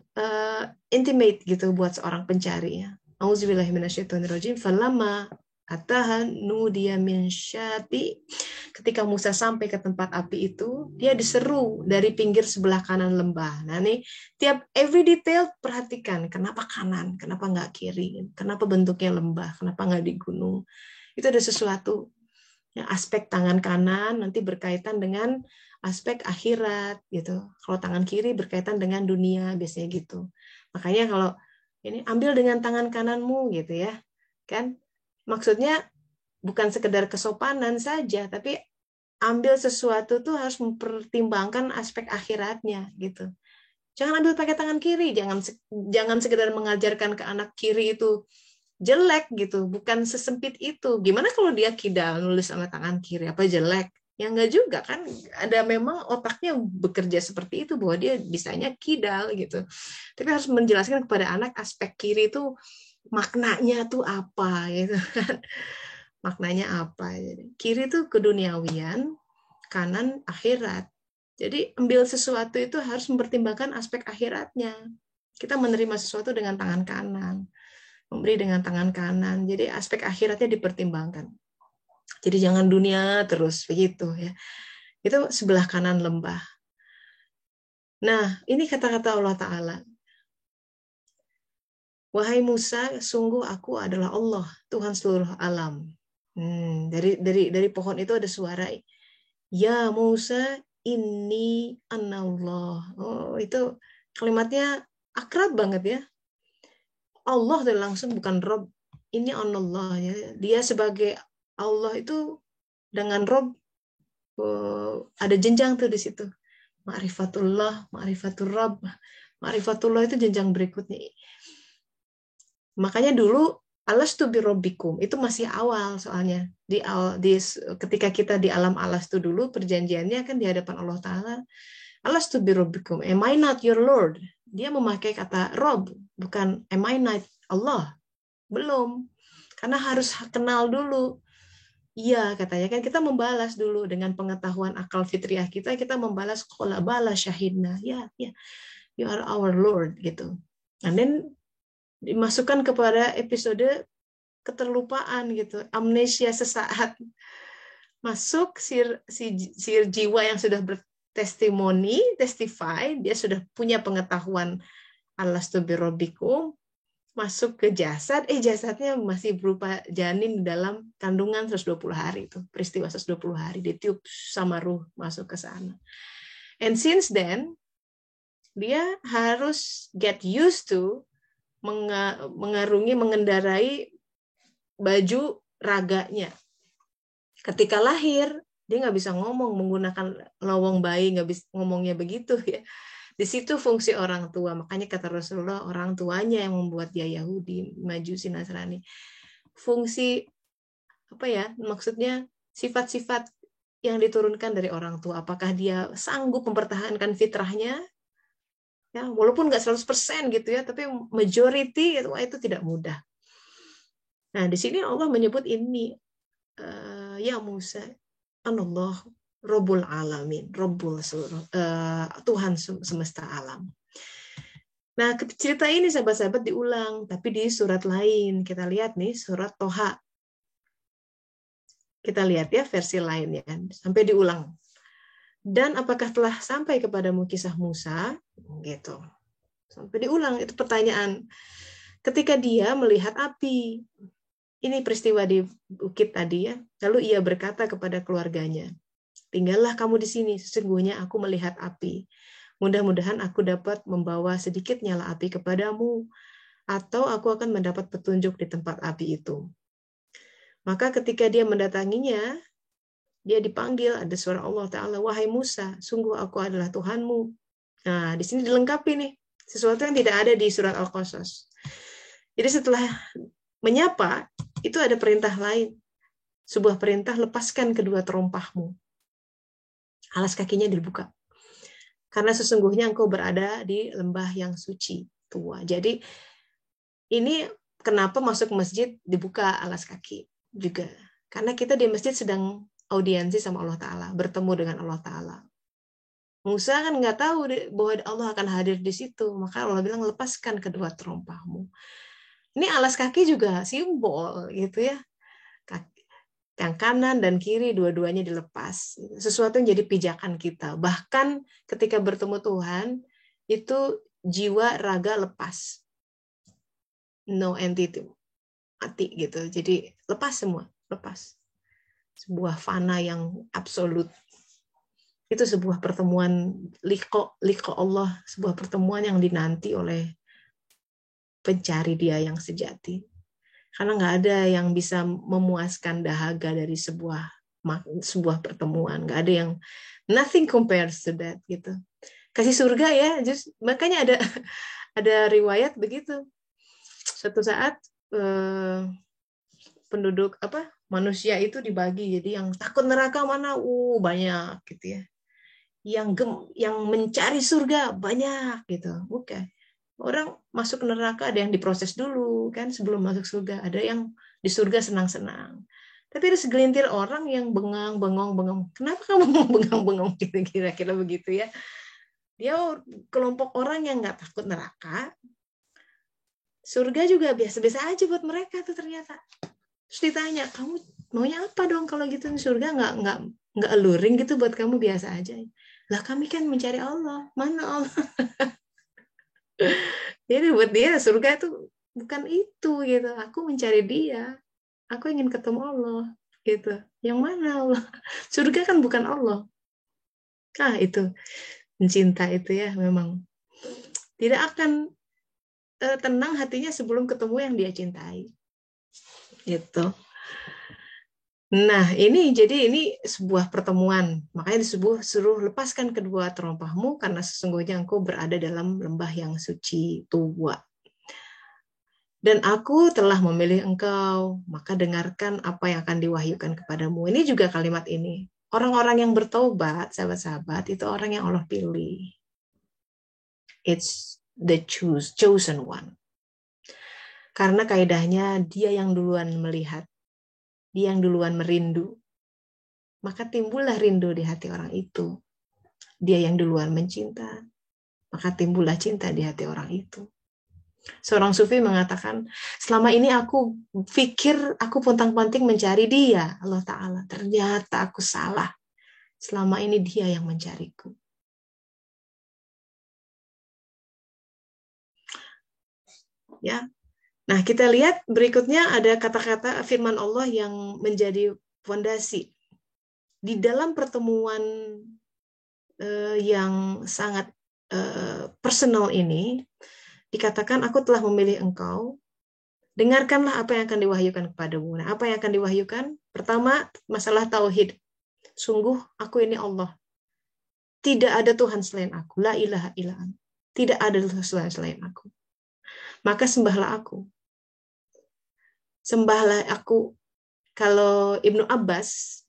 intimate gitu buat seorang pencari ya. Auzubillahi minasyaitonirrajim. Falamma ataha nudiya min syati. Ketika Musa sampai ke tempat api itu, dia diseru dari pinggir sebelah kanan lembah. Nah nih, every detail perhatikan. Kenapa kanan? Kenapa nggak kiri? Kenapa bentuknya lembah? Kenapa nggak di gunung? Itu ada sesuatu. Ya, aspek tangan kanan nanti berkaitan dengan aspek akhirat gitu. Kalau tangan kiri berkaitan dengan dunia, biasanya gitu. Makanya kalau ini ambil dengan tangan kananmu gitu ya. Kan maksudnya bukan sekedar kesopanan saja, tapi ambil sesuatu tuh harus mempertimbangkan aspek akhiratnya gitu. Jangan ambil pakai tangan kiri, jangan sekedar mengajarkan ke anak kiri itu jelek gitu, bukan sesempit itu. Gimana kalau dia kidal nulis sama tangan kiri, apa jelek? Ya enggak juga kan, ada memang otaknya bekerja seperti itu, bahwa dia bisanya kidal gitu. Tapi harus menjelaskan kepada anak aspek kiri itu maknanya tuh apa gitu kan. Maknanya apa. Kiri itu keduniawian, kanan akhirat. Jadi ambil sesuatu itu harus mempertimbangkan aspek akhiratnya. Kita menerima sesuatu dengan tangan kanan, memberi dengan tangan kanan. Jadi aspek akhiratnya dipertimbangkan. Jadi jangan dunia terus begitu ya. Itu sebelah kanan lembah. Nah, ini kata-kata Allah Ta'ala. Wahai Musa, sungguh aku adalah Allah, Tuhan seluruh alam. Dari pohon itu ada suara, ya Musa, ini anallah. Oh, itu kalimatnya akrab banget ya. Allah langsung, bukan Rob. Ini anallah ya. Dia sebagai Allah itu dengan Rob, ada jenjang tuh di situ. Ma'rifatullah, ma'rifatul Rabb. Ma'rifatullah itu jenjang berikutnya. Makanya dulu alastu birabbikum itu masih awal, soalnya ketika kita di alam alastu dulu, perjanjiannya kan di hadapan Allah Ta'ala. Alastu birabbikum, am I not your Lord? Dia memakai kata Rob, bukan am I not Allah. Belum, karena harus kenal dulu. Iya, katanya kan kita membalas dulu dengan pengetahuan akal fitriah kita membalas qala bala syahidna. Ya, you are our Lord gitu. And then dimasukkan kepada episode keterlupaan gitu, amnesia sesaat. Masuk si jiwa yang sudah testify, dia sudah punya pengetahuan alastu birabbikum, masuk ke jasad, jasadnya masih berupa janin dalam kandungan 120 hari itu. Peristiwa 120 hari ditiup sama ruh masuk ke sana. And since then dia harus get used to mengendarai baju raganya. Ketika lahir, dia nggak bisa ngomong menggunakan lowong bayi, nggak bisa ngomongnya begitu ya. Di situ fungsi orang tua. Makanya kata Rasulullah, orang tuanya yang membuat dia Yahudi, Majusi, Nasrani. Fungsi apa ya? Maksudnya sifat-sifat yang diturunkan dari orang tua. Apakah dia sanggup mempertahankan fitrahnya? Ya, walaupun nggak 100% gitu ya, tapi majority itu tidak mudah. Nah, di sini Allah menyebut ini, ya Musa, Allah Rabbul Alamin, Rabbul Tuhan semesta alam. Nah, cerita ini sahabat-sahabat diulang, tapi di surat lain. Kita lihat nih, surat Toha. Kita lihat ya versi lainnya, sampai diulang. Dan apakah telah sampai kepadamu kisah Musa? Gitu. Sampai diulang, itu pertanyaan. Ketika dia melihat api, ini peristiwa di bukit tadi ya. Lalu ia berkata kepada keluarganya, tinggallah kamu di sini, sesungguhnya aku melihat api. Mudah-mudahan aku dapat membawa sedikit nyala api kepadamu, atau aku akan mendapat petunjuk di tempat api itu. Maka ketika dia mendatanginya, dia dipanggil, ada suara Allah Ta'ala, wahai Musa, sungguh aku adalah Tuhanmu. Nah, di sini dilengkapi nih, sesuatu yang tidak ada di surat Al-Qasas. Jadi setelah menyapa, itu ada perintah lain. Sebuah perintah, lepaskan kedua terompahmu. Alas kakinya dibuka. Karena sesungguhnya engkau berada di lembah yang suci, tua. Jadi ini kenapa masuk masjid dibuka alas kaki juga. Karena kita di masjid sedang audiensi sama Allah Ta'ala, bertemu dengan Allah Ta'ala. Musa kan nggak tahu bahwa Allah akan hadir di situ. Maka Allah bilang, lepaskan kedua terompahmu. Ini alas kaki juga simbol gitu ya. Yang kanan dan kiri dua-duanya dilepas. Sesuatu yang jadi pijakan kita. Bahkan ketika bertemu Tuhan, itu jiwa raga lepas. No entity. Mati gitu. Jadi lepas semua. Lepas. Sebuah fana yang absolut. Itu sebuah pertemuan liqa Allah. Sebuah pertemuan yang dinanti oleh pencari dia yang sejati. Karena nggak ada yang bisa memuaskan dahaga dari sebuah pertemuan. Nggak ada yang, nothing compares to that gitu. Kasih surga ya, makanya ada riwayat begitu. Suatu saat penduduk manusia itu dibagi, jadi yang takut neraka mana, banyak gitu ya. Yang mencari surga banyak gitu, bukan. Orang masuk neraka ada yang diproses dulu kan sebelum masuk surga, ada yang di surga senang-senang. Tapi ada segelintir orang yang bengong. Kenapa kamu mau bengong gitu, kira-kira begitu ya. Dia kelompok orang yang nggak takut neraka. Surga juga biasa-biasa aja buat mereka tuh ternyata. Terus ditanya, kamu maunya apa dong kalau gitu, surga nggak alluring gitu buat kamu, biasa aja. Lah kami kan mencari Allah. Mana Allah? Jadi buat dia surga itu bukan itu gitu. Aku mencari dia. Aku ingin ketemu Allah gitu. Yang mana Allah? Surga kan bukan Allah. Itu mencinta itu ya memang tidak akan tenang hatinya sebelum ketemu yang dia cintai. Gitu. Nah, ini sebuah pertemuan. Makanya suruh lepaskan kedua terompahmu karena sesungguhnya engkau berada dalam lembah yang suci, tua. Dan aku telah memilih engkau, maka dengarkan apa yang akan diwahyukan kepadamu. Ini juga kalimat ini. Orang-orang yang bertobat, sahabat-sahabat, itu orang yang Allah pilih. It's the chosen one. Karena kaidahnya dia yang duluan melihat, dia yang duluan merindu. Maka timbullah rindu di hati orang itu. Dia yang duluan mencinta, maka timbullah cinta di hati orang itu. Seorang sufi mengatakan, selama ini aku pikir aku pontang-panting mencari dia, Allah Ta'ala. Ternyata aku salah. Selama ini dia yang mencariku. Ya. Nah, kita lihat berikutnya ada kata-kata firman Allah yang menjadi fondasi. Di dalam pertemuan yang sangat personal ini, dikatakan, aku telah memilih engkau, dengarkanlah apa yang akan diwahyukan kepadamu. Nah, apa yang akan diwahyukan? Pertama, masalah tauhid. Sungguh, aku ini Allah. Tidak ada Tuhan selain aku. La ilaha illa anta. Tidak ada Tuhan selain aku. Maka sembahlah aku. Sembahlah aku. Kalau Ibnu Abbas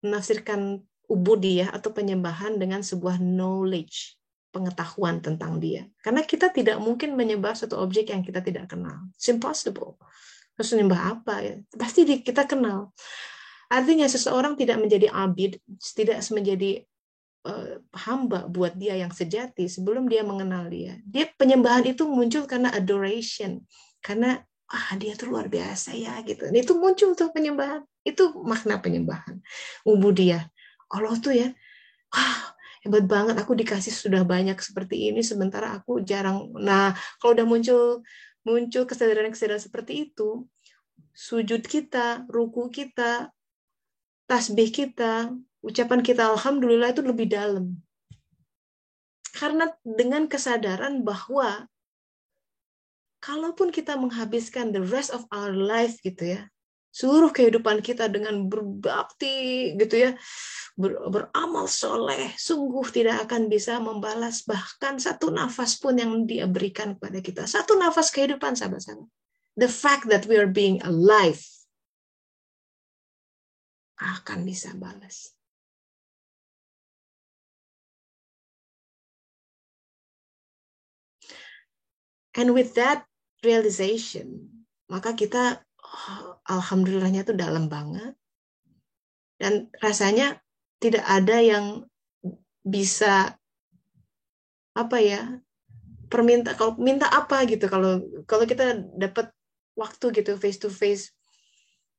menafsirkan ubudiyah atau penyembahan dengan sebuah knowledge, pengetahuan tentang dia. Karena kita tidak mungkin menyembah suatu objek yang kita tidak kenal. It's impossible. Terus menyembah apa ya? Pasti kita kenal. Artinya seseorang tidak menjadi abid, tidak menjadi hamba buat dia yang sejati sebelum dia mengenal dia. Penyembahan itu muncul karena adoration. Karena dia tuh luar biasa ya gitu. Dan itu muncul tuh penyembahan. Itu makna penyembahan. Ubudiyah. Allah tuh ya, wah, hebat banget, aku dikasih sudah banyak seperti ini, sementara aku jarang. Nah, kalau udah muncul kesadaran-kesadaran seperti itu, sujud kita, ruku kita, tasbih kita, ucapan kita alhamdulillah itu lebih dalam. Karena dengan kesadaran bahwa kalaupun kita menghabiskan the rest of our life gitu ya, seluruh kehidupan kita dengan berbakti gitu ya, beramal soleh, sungguh tidak akan bisa membalas bahkan satu nafas pun yang dia berikan kepada kita. Satu nafas kehidupan, sahabat-sahabat. The fact that we are being alive akan bisa balas. And with that realization, maka kita alhamdulillahnya tuh dalam banget. Dan rasanya tidak ada yang bisa apa ya, kalau minta apa gitu, kalau kita dapat waktu gitu face to face,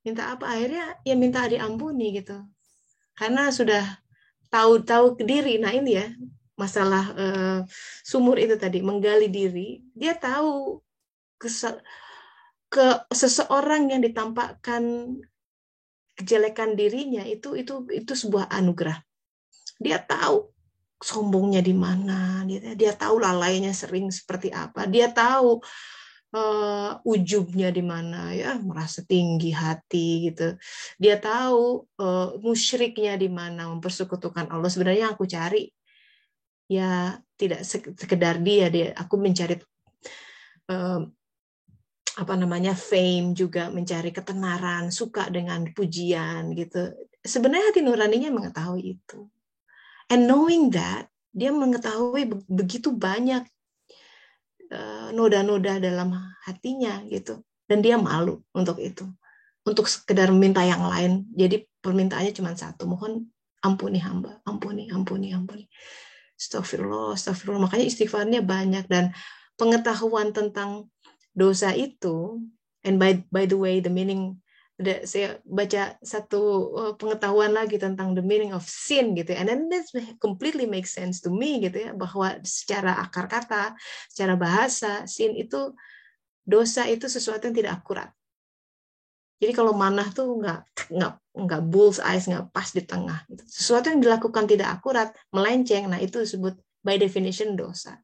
minta apa, akhirnya ya minta diampuni gitu, karena sudah tahu diri. Nah ini ya masalah sumur itu tadi, menggali diri. Dia tahu ke seseorang yang ditampakkan kejelekan dirinya itu sebuah anugerah. Dia tahu sombongnya di mana, dia tahu lalainya sering seperti apa, dia tahu ujubnya di mana, ya merasa tinggi hati gitu. Dia tahu musyriknya di mana, mempersekutukan Allah. Sebenarnya yang aku cari ya tidak sekedar dia aku mencari fame juga, mencari ketenaran, suka dengan pujian gitu. Sebenarnya hati nuraninya mengetahui itu. And knowing that, dia mengetahui begitu banyak noda-noda dalam hatinya gitu. Dan dia malu untuk itu. Untuk sekedar meminta yang lain. Jadi permintaannya cuma satu, mohon ampuni hamba, ampuni. Astagfirullah. Makanya istighfarnya banyak, dan pengetahuan tentang dosa itu, and by the way, the meaning, saya baca satu pengetahuan lagi tentang the meaning of sin gitu, and then that completely makes sense to me gitu ya, bahwa secara akar kata, secara bahasa, sin itu, dosa itu sesuatu yang tidak akurat. Jadi kalau manah tuh nggak bull's eyes, nggak pas di tengah. Sesuatu yang dilakukan tidak akurat, melenceng, nah itu disebut by definition dosa.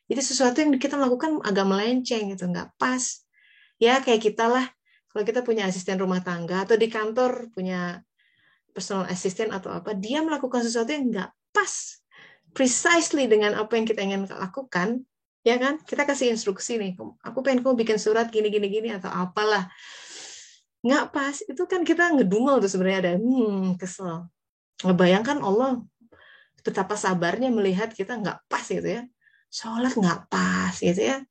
Jadi sesuatu yang kita lakukan agak melenceng gitu, nggak pas. Ya kayak kita lah, kalau kita punya asisten rumah tangga atau di kantor punya personal assistant atau apa, dia melakukan sesuatu yang nggak pas, precisely dengan apa yang kita ingin lakukan, ya kan? Kita kasih instruksi nih, aku pengen kamu bikin surat gini atau apalah. Nggak pas, itu kan kita ngedumel tuh sebenarnya, ada kesel. Ngebayangkan Allah betapa sabarnya melihat kita nggak pas gitu ya, sholat nggak pas gitu ya,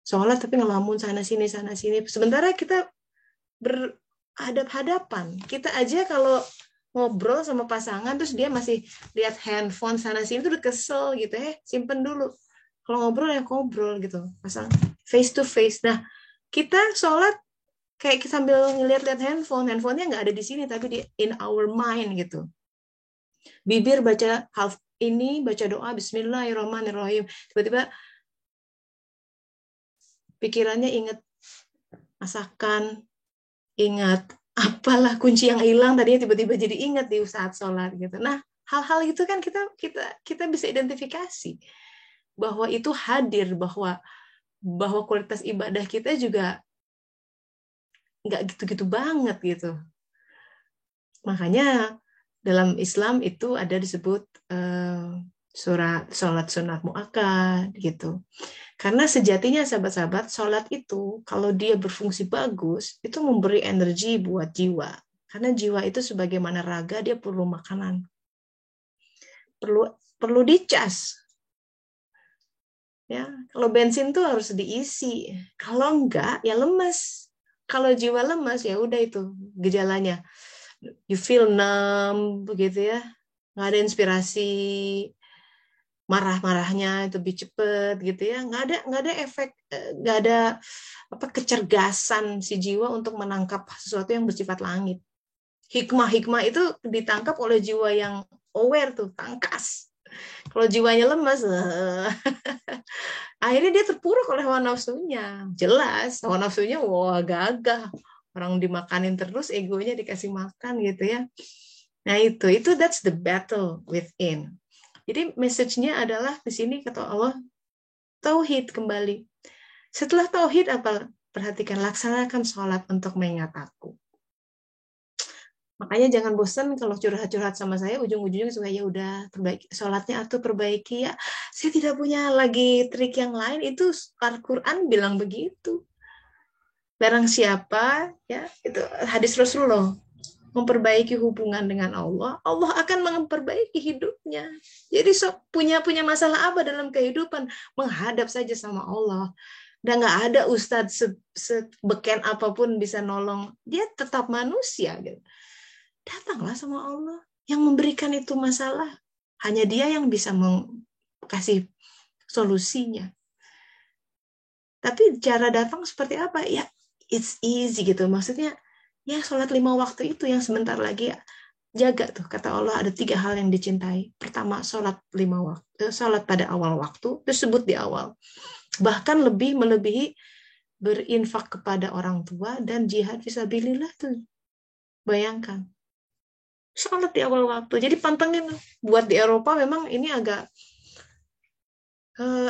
sholat tapi ngelamun sana sini. Sementara kita berhadap-hadapan, kita aja kalau ngobrol sama pasangan terus dia masih lihat handphone sana sini, itu udah kesel gitu ya, simpen dulu. Kalau ngobrol ya ngobrol gitu, pasang face to face. Nah kita sholat kayak sambil ngeliat-liat handphonenya nggak ada di sini, tapi di in our mind gitu. Bibir baca baca doa Bismillahirrahmanirrahim, tiba-tiba pikirannya ingat masakan, ingat apalah kunci yang hilang tadinya, tiba-tiba jadi ingat di saat sholat gitu. Nah hal-hal itu kan kita bisa identifikasi bahwa itu hadir, bahwa kualitas ibadah kita juga nggak gitu-gitu banget gitu. Makanya dalam Islam itu ada disebut sholat sunat muakkad gitu. Karena sejatinya sahabat-sahabat, sholat itu kalau dia berfungsi bagus, itu memberi energi buat jiwa. Karena jiwa itu sebagaimana raga, dia perlu makanan, perlu dicas. Ya, kalau bensin tuh harus diisi. Kalau enggak, ya lemes. Kalau jiwa lemes, ya udah itu gejalanya. You feel numb begitu ya, nggak ada inspirasi, marahnya itu lebih cepet gitu ya, nggak ada efek, nggak ada kecergasan si jiwa untuk menangkap sesuatu yang bersifat langit. Hikmah itu ditangkap oleh jiwa yang aware tuh, tangkas. Kalau jiwanya lemas, akhirnya dia terpuruk oleh hawa nafsunya. Jelas, hawa nafsunya wah gagah. Orang dimakanin terus, egonya dikasih makan gitu ya. Nah itu that's the battle within. Jadi message-nya adalah di sini kata Allah, tauhid kembali. Setelah tauhid apa? Perhatikan, laksanakan sholat untuk mengingat aku. Makanya jangan bosan kalau curhat-curhat sama saya, ujung-ujungnya suka ya udah perbaiki sholatnya atau perbaiki ya. Saya tidak punya lagi trik yang lain, itu Al-Quran bilang begitu. Barang siapa ya itu hadis Rasulullah memperbaiki hubungan dengan Allah, Allah akan memperbaiki hidupnya. Jadi punya masalah apa dalam kehidupan, menghadap saja sama Allah. Dan nggak ada ustadz sebeken apapun bisa nolong, dia tetap manusia gitu. Datanglah sama Allah yang memberikan itu masalah. Hanya dia yang bisa kasih solusinya. Tapi cara datang seperti apa? Ya, it's easy gitu. Maksudnya, ya sholat 5 waktu itu yang sebentar lagi ya, jaga tuh. Kata Allah ada 3 hal yang dicintai. Pertama, sholat 5 waktu. Sholat pada awal waktu, disebut di awal. Bahkan melebihi berinfak kepada orang tua dan jihad fisabilillah tuh. Bayangkan. Sholat di awal waktu. Jadi pantengin buat di Eropa memang ini agak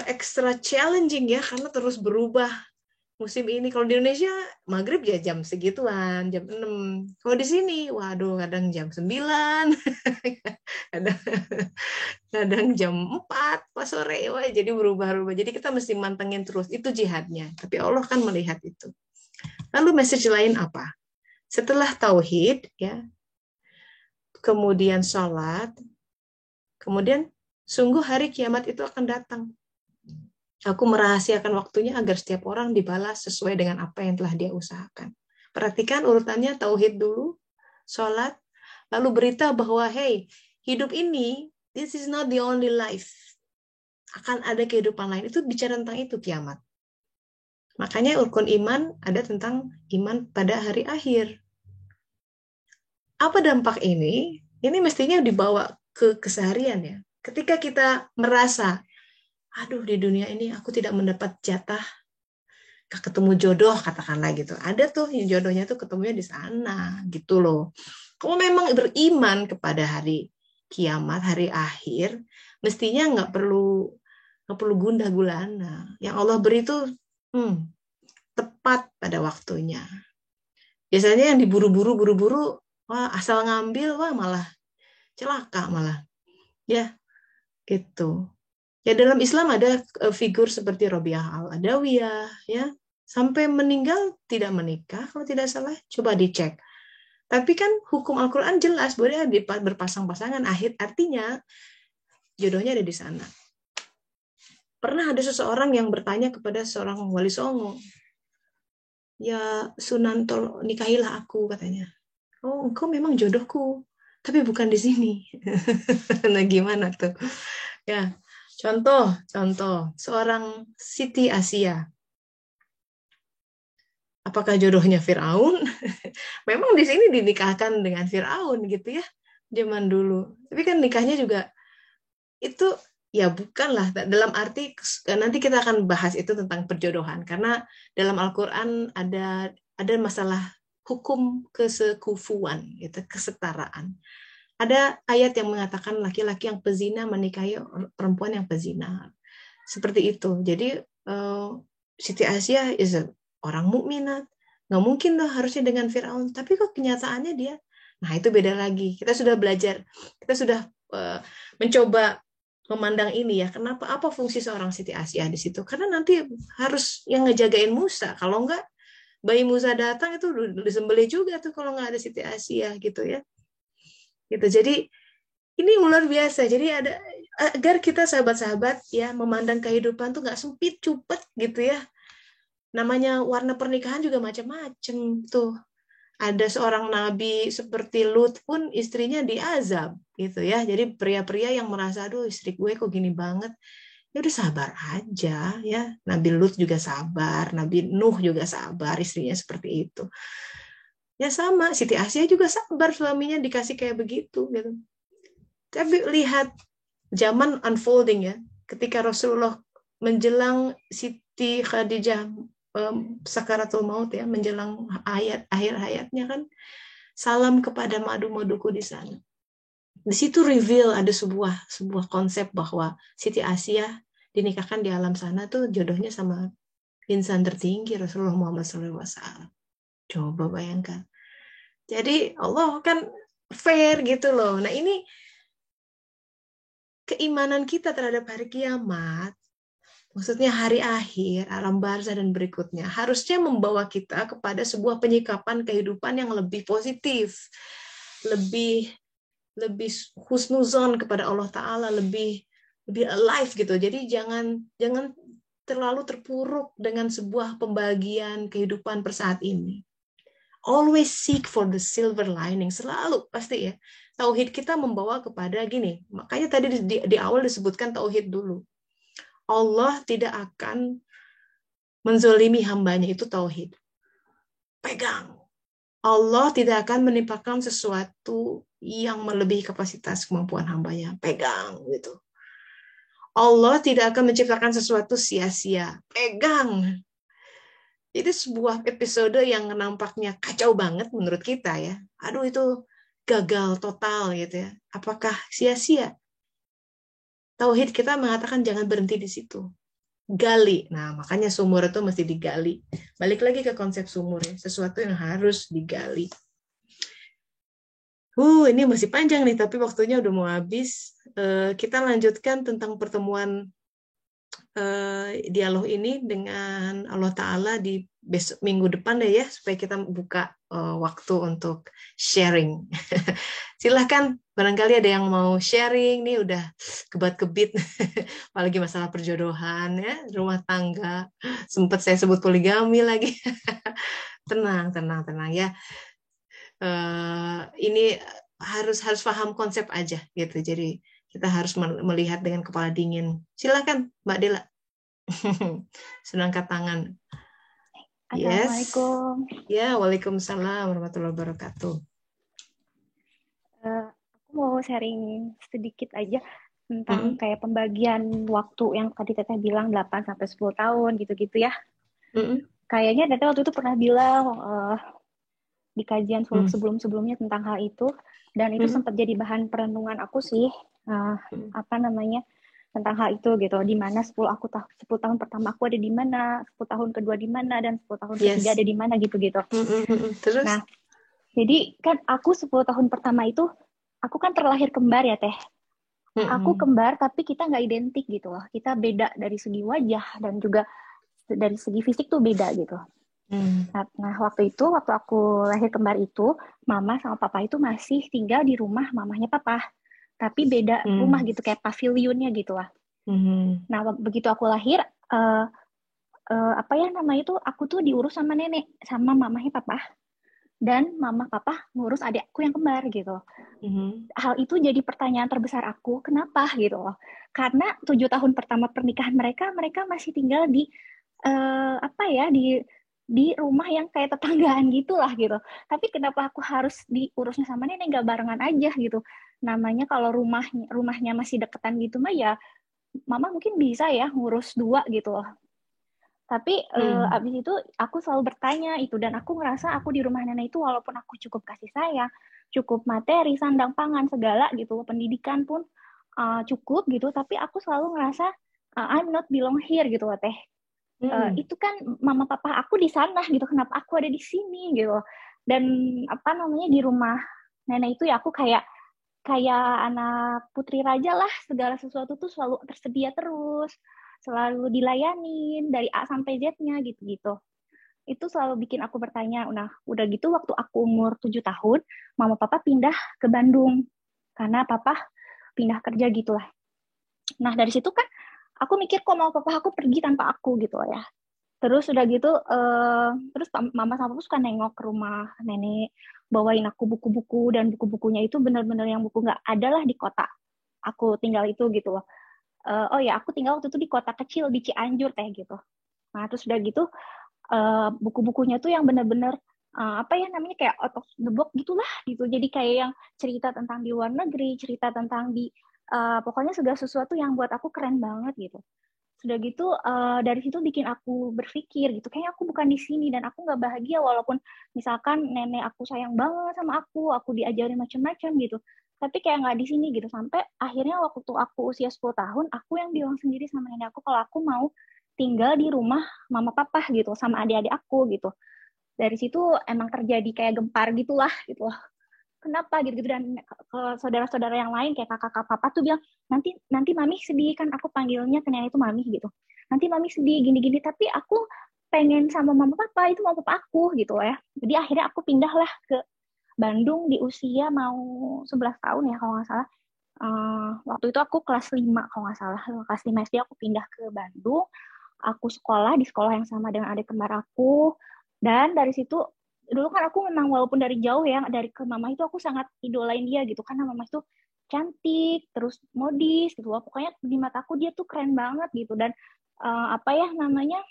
extra challenging ya karena terus berubah musim ini. Kalau di Indonesia maghrib ya jam segituan, jam 6. Kalau di sini waduh kadang jam 9. kadang, kadang jam 4 pas sore. Wah, jadi berubah-ubah. Jadi kita mesti mantengin terus. Itu jihadnya. Tapi Allah kan melihat itu. Lalu message lain apa? Setelah tauhid ya, kemudian sholat, kemudian sungguh hari kiamat itu akan datang. Aku merahasiakan waktunya agar setiap orang dibalas sesuai dengan apa yang telah dia usahakan. Perhatikan urutannya, tauhid dulu, sholat, lalu berita bahwa, hey, hidup ini, this is not the only life. Akan ada kehidupan lain. Itu bicara tentang itu kiamat. Makanya rukun iman ada tentang iman pada hari akhir. Apa dampak ini? Ini mestinya dibawa ke keseharian ya. Ketika kita merasa, aduh di dunia ini aku tidak mendapat jatah, ketemu jodoh katakanlah gitu. Ada tuh jodohnya tuh ketemunya di sana gitu loh. Kalau memang beriman kepada hari kiamat, hari akhir, mestinya nggak perlu gundah gulana. Yang Allah beri itu tepat pada waktunya. Biasanya yang diburu-buru, wah asal ngambil, wah malah celaka malah. Ya, gitu. Ya dalam Islam ada figur seperti Robiah Al-Adawiyah, ya sampai meninggal tidak menikah, kalau tidak salah, coba dicek. Tapi kan hukum Al-Quran jelas, boleh berpasang-pasangan, artinya jodohnya ada di sana. Pernah ada seseorang yang bertanya kepada seorang wali songo, ya Sunan nikahilah aku katanya. Oh engkau memang jodohku, tapi bukan di sini. Nah gimana tuh? Ya. Contoh, seorang Siti Asia. Apakah jodohnya Firaun? Memang di sini dinikahkan dengan Firaun gitu ya, zaman dulu. Tapi kan nikahnya juga itu ya bukanlah dalam arti nanti kita akan bahas itu tentang perjodohan karena dalam Al-Qur'an ada masalah hukum kesekufuan gitu, kesetaraan. Ada ayat yang mengatakan laki-laki yang pezina menikahi perempuan yang pezina. Seperti itu. Jadi Siti Asia is orang mukminat. Nggak mungkin tuh harusnya dengan Firaun. Tapi kok kenyataannya dia. Nah itu beda lagi. Kita sudah belajar. Kita sudah mencoba memandang ini ya. Kenapa? Apa fungsi seorang Siti Asia di situ? Karena nanti harus yang ngejagain Musa. Kalau enggak, bayi Musa datang itu disembelih juga tuh kalau nggak ada Siti Asia gitu ya. Gitu. Jadi ini luar biasa. Jadi ada agar kita sahabat-sahabat ya memandang kehidupan tuh nggak sempit cupet gitu ya. Namanya warna pernikahan juga macam-macam tuh. Ada seorang nabi seperti Lut pun istrinya diazab gitu ya. Jadi pria-pria yang merasa aduh istri gue kok gini banget. Ya udah sabar aja ya. Nabi Lut juga sabar, Nabi Nuh juga sabar, istrinya seperti itu. Ya sama, Siti Asia juga sabar suaminya dikasih kayak begitu gitu. Tapi lihat zaman unfolding ya, ketika Rasulullah menjelang Siti Khadijah sakaratul maut ya, menjelang akhir hayatnya kan, salam kepada madu-maduku di sana. Di situ reveal ada sebuah konsep bahwa Siti Asia dinikahkan di alam sana tuh jodohnya sama insan tertinggi Rasulullah Muhammad SAW. Coba bayangkan. Jadi Allah kan fair gitu loh. Nah ini keimanan kita terhadap hari kiamat, maksudnya hari akhir, alam barzah dan berikutnya, harusnya membawa kita kepada sebuah penyikapan kehidupan yang lebih positif, lebih lebih husnuzon kepada Allah Ta'ala, lebih alive gitu. Jadi jangan terlalu terpuruk dengan sebuah pembagian kehidupan per saat ini. Always seek for the silver lining, selalu pasti ya. Tauhid kita membawa kepada gini, makanya tadi di awal disebutkan tauhid dulu. Allah tidak akan menzolimi hambanya, itu tauhid. Pegang. Allah tidak akan menimpakan sesuatu yang melebihi kapasitas kemampuan hambanya. Pegang gitu. Allah tidak akan menciptakan sesuatu sia-sia. Pegang. Itu sebuah episode yang nampaknya kacau banget menurut kita ya. Aduh itu gagal total gitu ya. Apakah sia-sia? Tauhid kita mengatakan jangan berhenti di situ. Gali. Nah, makanya sumur itu mesti digali. Balik lagi ke konsep sumur ya. Sesuatu yang harus digali. Ini masih panjang nih, tapi waktunya udah mau habis. Kita lanjutkan tentang pertemuan dialog ini dengan Allah Ta'ala di besok minggu depan deh ya, supaya kita buka waktu untuk sharing. Silahkan, barangkali ada yang mau sharing nih, udah kebat-kebit, apalagi masalah perjodohan ya, rumah tangga, sempat saya sebut poligami lagi. Tenang ya. Ini harus paham konsep aja gitu. Jadi kita harus melihat dengan kepala dingin. Silakan Mbak Dela. Sudah angkat tangan. Assalamualaikum. Ya, waalaikumsalam warahmatullahi wabarakatuh. Aku mau sharing sedikit aja tentang kayak pembagian waktu yang tadi Teteh bilang 8 sampai 10 tahun gitu-gitu ya. Kayaknya Teteh waktu itu pernah bilang di kajian sebelum-sebelumnya tentang hal itu, dan itu sempat jadi bahan perenungan aku sih, tentang hal itu gitu, di mana 10 tahun pertama aku ada di mana, 10 tahun kedua di mana, dan 10 tahun ketiga ada di mana gitu-gitu. Terus? Nah, jadi kan aku 10 tahun pertama itu, aku kan terlahir kembar ya Teh. Aku kembar tapi kita nggak identik gitu loh. Kita beda dari segi wajah dan juga dari segi fisik tuh beda gitu. Nah, waktu aku lahir kembar itu, mama sama papa itu masih tinggal di rumah mamahnya papa. Tapi beda rumah gitu, kayak pavilionnya gitu lah. Nah, begitu aku lahir, aku tuh diurus sama nenek, sama mamahnya papa. Dan mama papa ngurus adikku yang kembar gitu. Hal itu jadi pertanyaan terbesar aku, kenapa gitu loh? Karena 7 tahun pertama pernikahan mereka masih tinggal di di rumah yang kayak tetanggaan gitulah gitu. Tapi kenapa aku harus diurusnya sama nenek, nggak barengan aja gitu? Namanya kalau rumahnya masih deketan gitu mah ya, mama mungkin bisa ya ngurus dua gitu loh. Tapi abis itu aku selalu bertanya itu, dan aku ngerasa aku di rumah nenek itu walaupun aku cukup kasih sayang, cukup materi, sandang pangan segala gitu, pendidikan pun cukup gitu, tapi aku selalu ngerasa I'm not belong here gitu loh Teh. Itu kan mama papa aku di sana gitu, kenapa aku ada di sini gitu. Dan di rumah nenek itu ya aku kayak anak putri raja lah, segala sesuatu tuh selalu tersedia terus, selalu dilayanin dari A sampai Z-nya gitu-gitu. Itu selalu bikin aku bertanya. Nah, udah gitu waktu aku umur 7 tahun, mama papa pindah ke Bandung karena papa pindah kerja gitu lah. Nah, dari situ kan aku mikir kok mama papa aku pergi tanpa aku gitu ya. Terus udah gitu, terus mama sama papa suka nengok ke rumah nenek, bawain aku buku-buku, dan buku-bukunya itu benar-benar yang buku nggak ada lah di kota aku tinggal itu gitu loh. Oh ya, aku tinggal waktu itu di kota kecil di Cianjur Teh gitu. Nah, terus udah gitu, buku-bukunya tuh yang benar-benar apa ya namanya, kayak out of the box gitulah gitu. Jadi kayak yang cerita tentang di luar negeri, cerita tentang di pokoknya segala sesuatu yang buat aku keren banget gitu. Sudah gitu dari situ bikin aku berpikir gitu, kayaknya aku bukan di sini dan aku nggak bahagia walaupun misalkan nenek aku sayang banget sama aku diajarin macam-macam gitu. Tapi kayak nggak di sini gitu. Sampai akhirnya waktu aku usia 10 tahun, aku yang bilang sendiri sama nenek aku kalau aku mau tinggal di rumah mama papa gitu sama adik-adik aku gitu. Dari situ emang terjadi kayak gempar gitulah gitu. Kenapa gitu-gitu, dan ke saudara-saudara yang lain kayak kakak-kakak papa tuh bilang nanti mami sedih, kan aku panggilnya ke nenek itu mami gitu, nanti mami sedih gini-gini, tapi aku pengen sama mama papa, itu mama papa aku gitu ya. Jadi akhirnya aku pindahlah ke Bandung di usia mau 11 tahun ya kalau nggak salah. Waktu itu aku kelas 5 kalau nggak salah, kelas 5 SD aku pindah ke Bandung. Aku sekolah di sekolah yang sama dengan adik kembar aku, dan dari situ dulu kan aku memang walaupun dari jauh ya, dari ke mama itu aku sangat idolain dia gitu, karena mama itu cantik terus modis gitu loh, pokoknya di mataku dia tuh keren banget gitu. Dan apa ya namanya,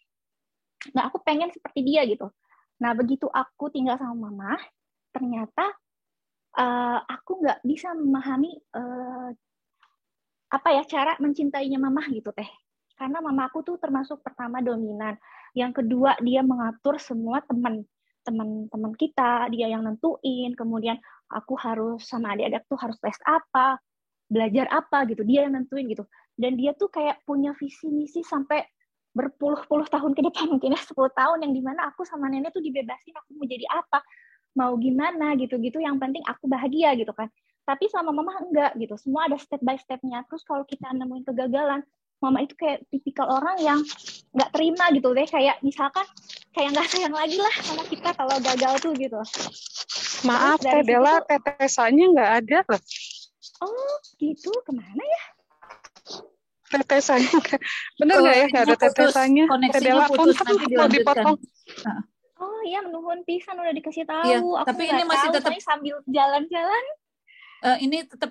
nah aku pengen seperti dia gitu. Nah begitu aku tinggal sama mama, ternyata aku nggak bisa memahami apa ya cara mencintainya mama gitu teh, karena mama aku tuh termasuk pertama dominan, yang kedua dia mengatur semua teman-teman kita, dia yang nentuin, kemudian aku harus sama adik-adik tuh harus tes apa, belajar apa gitu, dia yang nentuin gitu. Dan dia tuh kayak punya visi misi sampai berpuluh-puluh tahun ke depan, mungkin ya 10 tahun, yang dimana aku sama nenek tuh dibebasin aku mau jadi apa, mau gimana gitu-gitu, yang penting aku bahagia gitu kan. Tapi sama mama enggak gitu, semua ada step by stepnya. Terus kalau kita nemuin kegagalan, mama itu kayak tipikal orang yang nggak terima gitu deh, kayak misalkan kayak nggak sayang lagi lah sama kita kalau gagal tuh gitu. Maaf Teh Dela, tetesannya nggak ada loh. Oh gitu, kemana ya? Tetesannya bener nggak ya, nggak ada tetesannya. Teh Dela putus, punten nanti mau dilanjutkan. dipotong. Oh iya, menuhun pisan udah dikasih tahu. Iya, aku tapi ini masih tahu, tetap sambil jalan-jalan. Ini tetap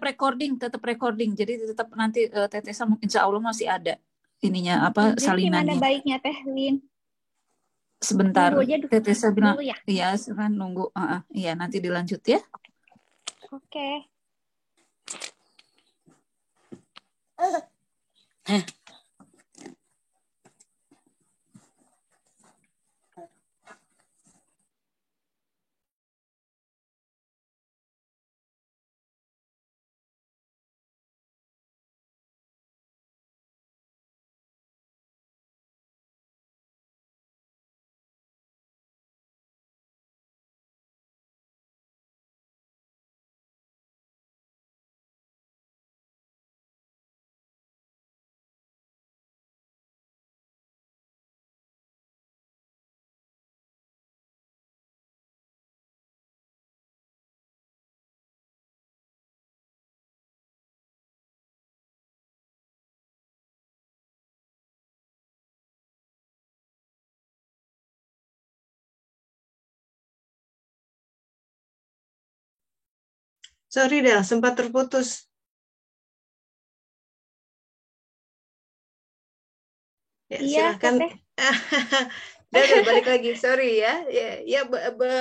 recording, jadi tetap nanti tetesan insya Allah masih ada ininya apa Jadi salinannya. gimana baiknya Teh Lin? Sebentar, Tetesa bilang ya? Iya kan nunggu. Iya nanti dilanjut ya. Oke. Sorry Del, sempat terputus. Ya, Iya, silakan. Udah balik lagi. Sorry ya. Ya,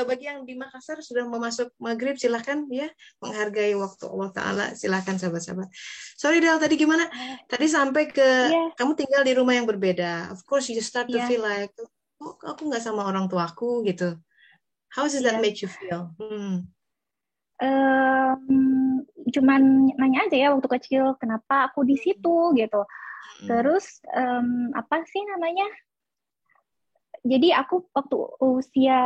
bagi yang di Makassar sudah memasuk maghrib, silakan ya menghargai waktu Allah Taala. Silakan sahabat-sahabat. Sorry Del, tadi gimana? Tadi sampai ke kamu tinggal di rumah yang berbeda. Of course you start to feel like, oh, aku nggak sama orang tuaku gitu. How does that make you feel? Cuman nanya aja ya waktu kecil kenapa aku di situ gitu. Terus apa sih namanya? Jadi aku waktu usia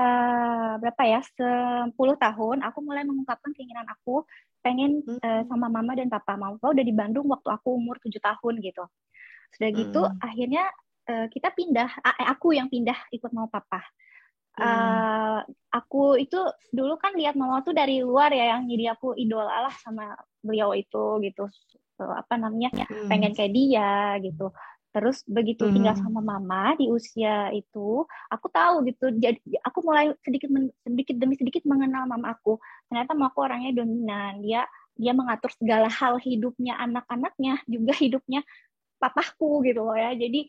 berapa ya, 10 tahun aku mulai mengungkapkan keinginan aku pengen sama mama dan papa. Mama udah di Bandung waktu aku umur 7 tahun gitu. Sudah gitu akhirnya kita pindah, aku yang pindah ikut mama papa. Aku itu dulu kan lihat mama tuh dari luar ya, yang jadi aku idola lah sama beliau itu gitu. Apa namanya, pengen kayak dia gitu. Terus begitu tinggal sama mama di usia itu, aku tahu gitu. Jadi aku mulai sedikit demi sedikit mengenal mama aku. Ternyata mama aku orangnya dominan. Dia mengatur segala hal hidupnya anak-anaknya, juga hidupnya papaku gitu loh ya. Jadi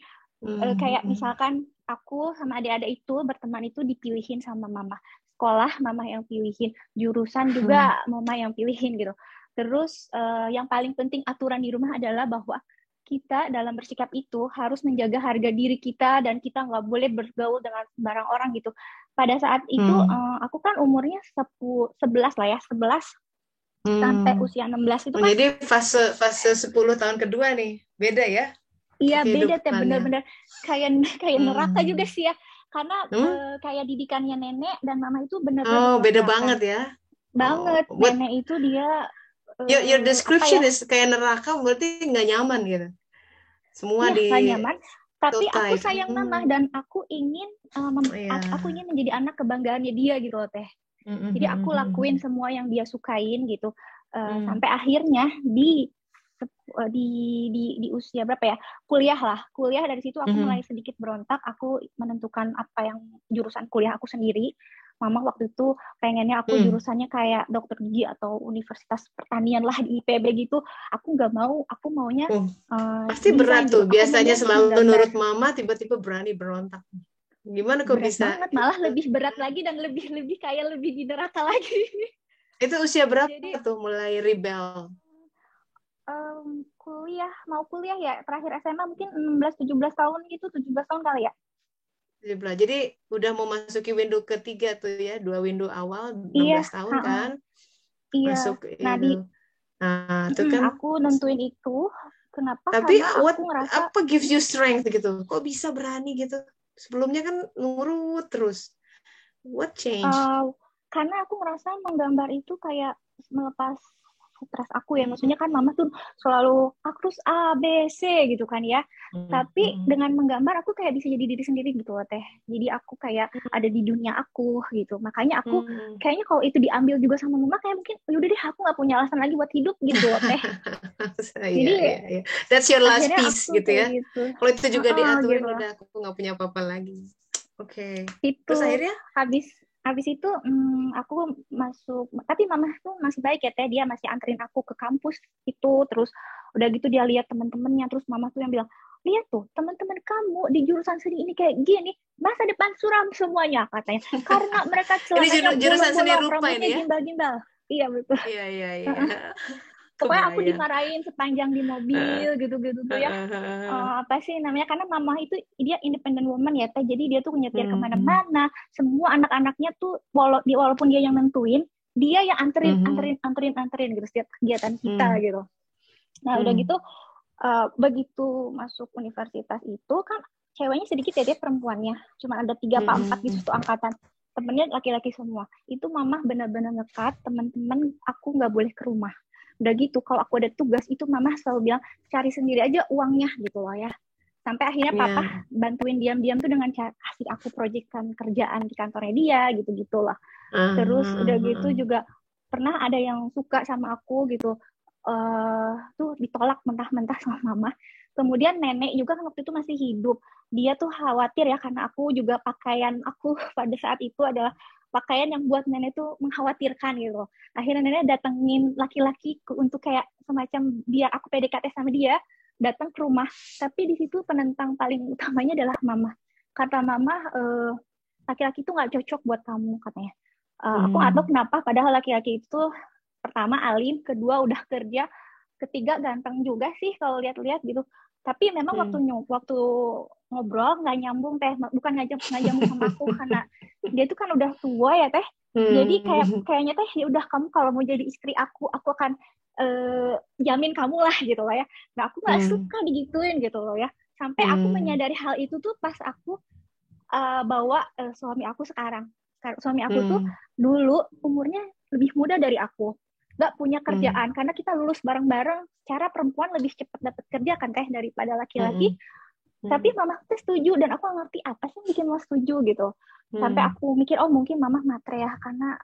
kayak misalkan aku sama adik-adik itu berteman itu dipilihin sama mama. sekolah mama yang pilihin, jurusan juga mama yang pilihin gitu. Terus yang paling penting aturan di rumah adalah bahwa kita dalam bersikap itu harus menjaga harga diri kita dan kita nggak boleh bergaul dengan sembarang orang gitu. Pada saat itu aku kan umurnya 11 lah ya, 11 sampai usia 16 itu kan. Jadi fase 10 tahun kedua nih, beda ya? Iya beda teh, bener-bener kayak neraka juga sih ya. Karena kayak didikannya nenek dan mama itu bener-bener beda banget ya? Banget. Nenek itu dia your description is kayak neraka, berarti nggak nyaman gitu. Semua nggak nyaman. Tapi tight. aku sayang mama dan aku ingin aku ingin menjadi anak kebanggaannya dia gitu loh teh. Jadi aku lakuin semua yang dia sukain gitu. Sampai akhirnya di usia berapa ya? Kuliah dari situ aku mulai sedikit berontak. Aku menentukan apa yang jurusan kuliah aku sendiri. Mama waktu itu pengennya aku jurusannya kayak dokter gigi atau universitas pertanian lah di IPB gitu. Aku nggak mau, aku maunya pasti berat tuh. Biasanya selalu nurut mama, tiba-tiba berani berontak. Gimana kok berat bisa? Banget, malah lebih berat lagi dan lebih kayak lebih di neraka lagi. Itu usia berapa tuh mulai rebel? Kuliah ya, terakhir SMA mungkin 16-17 tahun gitu, 17 tahun kali ya. Jadi udah mau masuki window ketiga tuh ya, 2 window awal 16 tahun kan? Iya. Masuk nah, itu. Itu kan aku nentuin itu. Kenapa? Tapi karena aku ngerasa apa gives you strength gitu? Kok bisa berani gitu? Sebelumnya kan nurut terus. What change? Karena aku ngerasa menggambar itu kayak melepas stres aku ya. Maksudnya kan mama tuh selalu aku harus A, B, C gitu kan ya. Tapi dengan menggambar aku kayak bisa jadi diri sendiri gitu loh teh. Jadi aku kayak ada di dunia aku gitu. Makanya aku kayaknya kalau itu diambil juga sama mama kayak mungkin yaudah deh aku gak punya alasan lagi buat hidup gitu loh teh. Jadi that's your last piece gitu ya. Gitu. Kalau itu juga diaturin gitu. udah aku gak punya apa-apa lagi. Oke. Itu terus akhirnya habis itu aku masuk, tapi mama tuh masih baik ya teh, dia masih anterin aku ke kampus itu, terus udah gitu dia lihat teman-temannya, terus mama tuh yang bilang, lihat tuh teman-teman kamu di jurusan seni ini kayak gini, masa depan suram semuanya katanya, karena mereka celananya bolong-bolong, rambutnya gimbal-gimbal. Iya betul. Iya. Pokoknya aku dimarahin sepanjang di mobil gitu-gitu tuh ya. Apa sih namanya, karena mama itu dia independent woman ya teh, jadi dia tuh nyetir kemana-mana, semua anak-anaknya tuh walaupun dia yang nentuin, dia yang anterin gitu setiap kegiatan kita gitu. Nah udah gitu begitu masuk universitas itu kan ceweknya sedikit ya, dia perempuannya cuma ada 3 apa 4 gitu satu angkatan, temennya laki-laki semua. Itu mama benar-benar ngekat teman-teman aku nggak boleh ke rumah. Udah gitu kalau aku ada tugas itu mama selalu bilang cari sendiri aja uangnya gitu loh ya. Sampai akhirnya papa bantuin diam-diam tuh dengan kasih aku proyekkan kerjaan di kantornya dia gitu-gitulah. Terus udah gitu juga pernah ada yang suka sama aku gitu, tuh ditolak mentah-mentah sama mama. Kemudian nenek juga kan waktu itu masih hidup, dia tuh khawatir ya karena aku juga pakaian aku pada saat itu adalah pakaian yang buat nenek tuh mengkhawatirkan gitu. Akhirnya nenek datengin laki-laki untuk kayak semacam biar aku PDKT sama dia, datang ke rumah. Tapi di situ penentang paling utamanya adalah mama. Kata mama, laki-laki itu nggak cocok buat kamu katanya. Aku nggak tahu kenapa, padahal laki-laki itu pertama alim, kedua udah kerja, ketiga ganteng juga sih kalau lihat-lihat gitu. Tapi memang waktu ngobrol nggak nyambung teh, bukan nggak nyambung sama aku karena dia tuh kan udah tua ya teh. Jadi kayaknya teh ya udah kamu kalau mau jadi istri aku akan jamin kamu lah gitu loh ya. Nah aku nggak suka digituin gitu loh ya. Sampai aku menyadari hal itu tuh pas aku bawa suami aku sekarang. Suami aku tuh dulu umurnya lebih muda dari aku. Nggak punya kerjaan karena kita lulus bareng-bareng, cara perempuan lebih cepat dapat kerja kan teh daripada laki-laki. Tapi mama tuh setuju dan aku ngerti apa sih yang bikin mama setuju gitu. Sampai aku mikir oh mungkin mama matre ya karena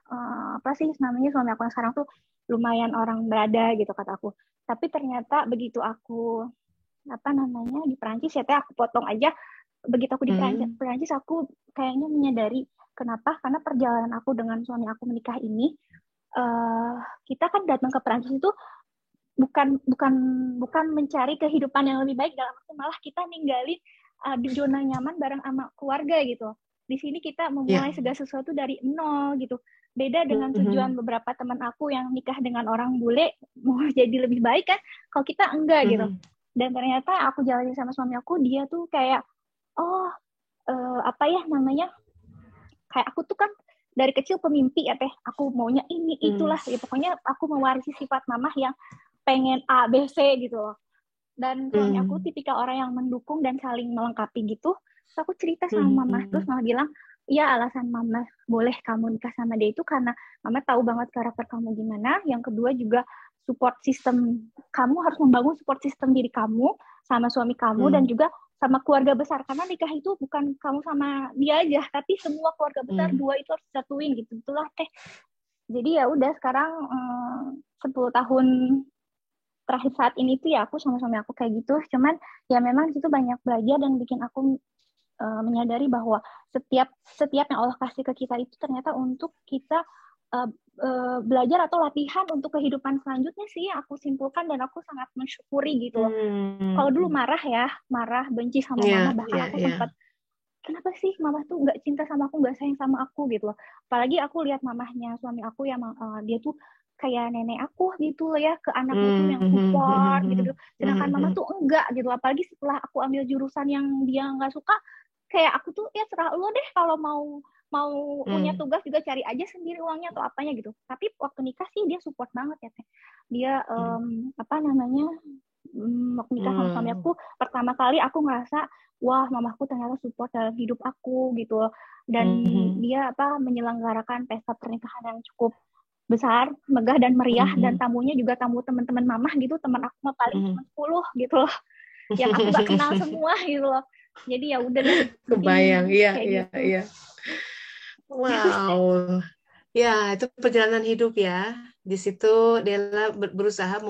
apa sih namanya suami aku yang sekarang tuh lumayan orang berada gitu kata aku. Tapi ternyata begitu aku di Perancis ya teh, aku potong aja, begitu aku di Perancis aku kayaknya menyadari kenapa, karena perjalanan aku dengan suami aku menikah ini, kita kan datang ke Perancis itu bukan mencari kehidupan yang lebih baik, dalam arti malah kita ninggalin di zona nyaman bareng sama keluarga gitu. Di sini kita memulai segala sesuatu dari nol gitu. Beda dengan tujuan beberapa teman aku yang nikah dengan orang bule mau jadi lebih baik kan, kalau kita enggak gitu. Dan ternyata aku jalanin sama suami aku, dia tuh kayak apa ya namanya, kayak aku tuh kan dari kecil pemimpi ya teh, aku maunya ini itulah ya, pokoknya aku mewarisi sifat mamah yang pengen A B C gitu loh. Dan suami aku tipikal orang yang mendukung dan saling melengkapi gitu. Terus aku cerita sama mama, terus mama bilang, ya alasan mama boleh kamu nikah sama dia itu karena mama tahu banget karakter kamu gimana. Yang kedua juga support system, kamu harus membangun support system diri kamu sama suami kamu dan juga sama keluarga besar, karena nikah itu bukan kamu sama dia aja, tapi semua keluarga besar dua itu harus disatuin gitu. Itulah teh. Jadi ya udah sekarang 10 tahun terakhir saat ini tuh ya aku sama suami aku kayak gitu. Cuman ya memang itu banyak belajar dan bikin aku menyadari bahwa setiap yang Allah kasih ke kita itu ternyata untuk kita belajar atau latihan untuk kehidupan selanjutnya sih, aku simpulkan, dan aku sangat mensyukuri gitu loh. Kalau dulu marah benci sama mama, bahkan aku sempat kenapa sih mama tuh nggak cinta sama aku, nggak sayang sama aku gitu loh. Apalagi aku lihat mamahnya suami aku yang dia tuh kayak nenek aku gitu loh ya, ke anaknya tuh yang support gitu. Sedangkan mama tuh enggak gitu. Apalagi setelah aku ambil jurusan yang dia nggak suka, kayak aku tuh ya serah lo deh, kalau mau punya tugas juga cari aja sendiri uangnya atau apanya gitu. Tapi waktu nikah sih dia support banget ya teh. Dia waktu nikah sama suami aku pertama kali aku ngerasa wah mamaku ternyata support dalam hidup aku gitu. Dan dia menyelenggarakan pesta pernikahan yang cukup besar, megah dan meriah, dan tamunya juga tamu teman-teman mamah gitu. Teman aku mah paling cuma 10 gitu loh, yang aku gak kenal semua gitu loh. Jadi ya udah deh. Kebayang, iya. Wow. Ya, itu perjalanan hidup ya. Di situ Della berusaha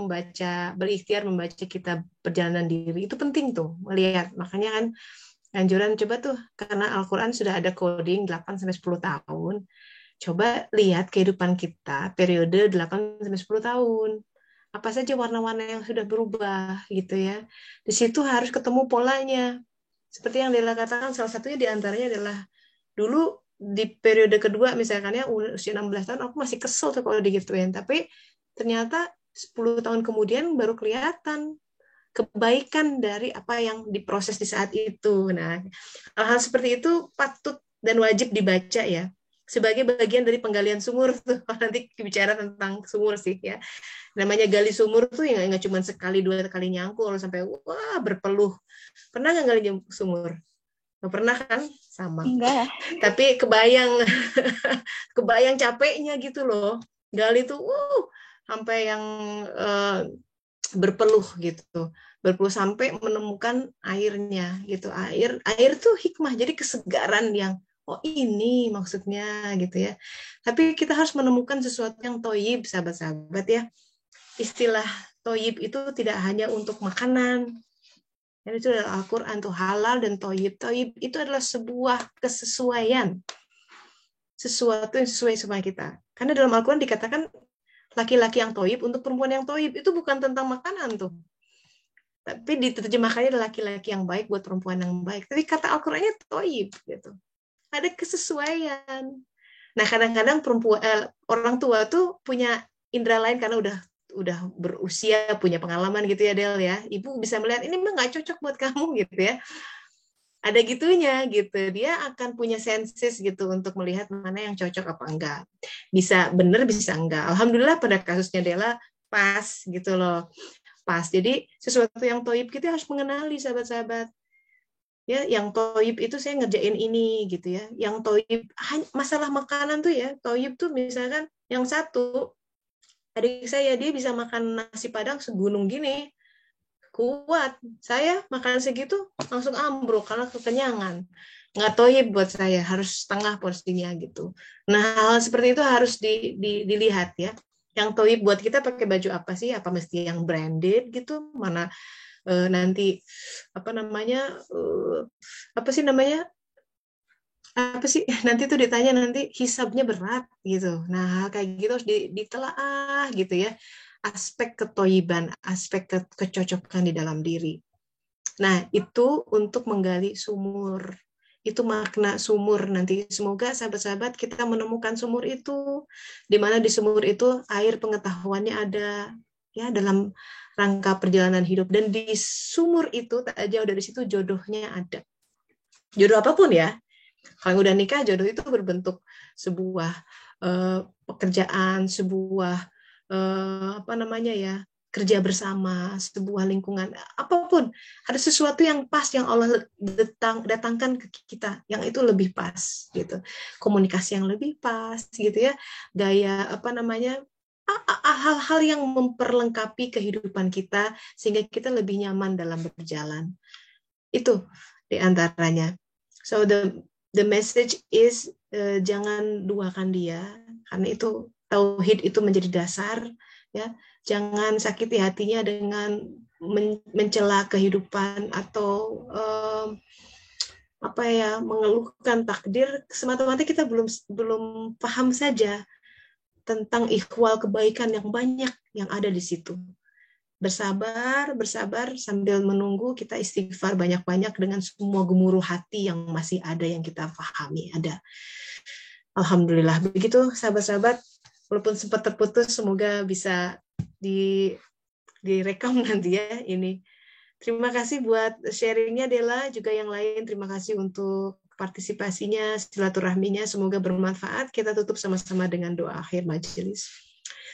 berikhtiar membaca kitab perjalanan diri. Itu penting tuh, melihat. Makanya kan anjuran coba tuh, karena Al-Quran sudah ada coding 8-10 tahun. Coba lihat kehidupan kita periode 8-10 tahun. Apa saja warna-warna yang sudah berubah gitu ya. Di situ harus ketemu polanya. Seperti yang Della katakan, salah satunya diantaranya adalah dulu di periode kedua misalkan ya usia 16 tahun aku masih kesel tuh kalau digituin, tapi ternyata 10 tahun kemudian baru kelihatan kebaikan dari apa yang diproses di saat itu. Nah, hal-hal seperti itu patut dan wajib dibaca ya, sebagai bagian dari penggalian sumur tuh. Nanti bicara tentang sumur sih ya, namanya gali sumur tuh ya nggak cuma sekali 2 kali nyangkul sampai wah berpeluh. Pernah nggak gali sumur? Nggak pernah kan? Sama. Enggak. Tapi kebayang capeknya gitu loh. Gali tuh sampai yang berpeluh gitu. Berpeluh sampai menemukan airnya gitu. Air tuh hikmah. Jadi kesegaran yang ini maksudnya gitu ya. Tapi kita harus menemukan sesuatu yang toyib, sahabat-sahabat ya. Istilah toyib itu tidak hanya untuk makanan. Dan itu adalah Al-Quran tuh, halal dan toyib. Toyib itu adalah sebuah kesesuaian. Sesuatu yang sesuai sama kita. Karena dalam Al-Quran dikatakan laki-laki yang toyib untuk perempuan yang toyib. Itu bukan tentang makanan tuh. Tapi diterjemahkannya adalah laki-laki yang baik buat perempuan yang baik. Tapi kata Al-Qurannya toyib gitu. Ada kesesuaian. Nah kadang-kadang orang tua tuh punya indera lain karena udah berusia, punya pengalaman gitu ya Del ya. Ibu bisa melihat ini mah nggak cocok buat kamu gitu ya. Ada gitunya gitu. Dia akan punya senses gitu untuk melihat mana yang cocok apa enggak. Bisa bener, bisa enggak. Alhamdulillah pada kasusnya Della pas gitu loh. Pas. Jadi sesuatu yang toib kita harus mengenali sahabat-sahabat. Ya, yang toib itu saya ngerjain ini gitu ya. Yang toib masalah makanan tuh ya. Toib tuh misalkan yang satu adik saya, dia bisa makan nasi padang segunung gini, kuat. Saya makan segitu langsung ambruk karena kekenyangan. Nggak toyib buat saya, harus setengah porsinya gitu. Nah, hal seperti itu harus dilihat ya. Yang toyib buat kita pakai baju apa sih? Apa mesti yang branded gitu? Mana nanti apa nanti tuh ditanya nanti hisabnya berat gitu. Nah kayak gitu harus ditelaah gitu ya, aspek ketoyiban, aspek kecocokan di dalam diri. Nah itu untuk menggali sumur Itu makna sumur nanti. Semoga sahabat-sahabat kita menemukan sumur itu, di mana di sumur itu air pengetahuannya ada, ya, dalam rangka perjalanan hidup. Dan di sumur itu tak jauh dari situ jodohnya ada. Jodoh apapun ya. Kalau udah nikah, jodoh itu berbentuk sebuah pekerjaan, sebuah kerja bersama, sebuah lingkungan, apapun, ada sesuatu yang pas yang Allah datangkan ke kita, yang itu lebih pas gitu, komunikasi yang lebih pas gitu ya, gaya hal-hal yang memperlengkapi kehidupan kita sehingga kita lebih nyaman dalam berjalan. Itu diantaranya. So the message is jangan duakan dia, karena itu tauhid itu menjadi dasar, ya. Jangan sakiti hatinya dengan mencela kehidupan atau mengeluhkan takdir semata-mata kita belum paham saja tentang ikhwal kebaikan yang banyak yang ada di situ. Bersabar sambil menunggu, kita istighfar banyak-banyak dengan semua gemuruh hati yang masih ada, yang kita pahami ada. Alhamdulillah. Begitu sahabat-sahabat, walaupun sempat terputus, semoga bisa direkam nanti ya ini. Terima kasih buat sharingnya Dela, juga yang lain. Terima kasih untuk partisipasinya, silaturahminya. Semoga bermanfaat. Kita tutup sama-sama dengan doa akhir majelis.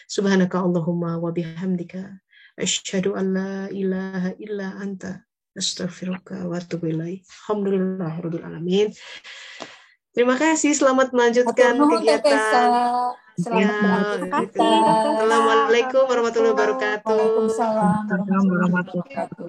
Subhanaka Allahumma wa bihamdika asyhadu an la ilaha illa anta astaghfiruka wa atubu ilaik. Alhamdulillahirabbil alamin. Terima kasih, selamat melanjutkan kegiatan. Selamat Assalamualaikum warahmatullahi wabarakatuh. Waalaikumsalam warahmatullahi wabarakatuh.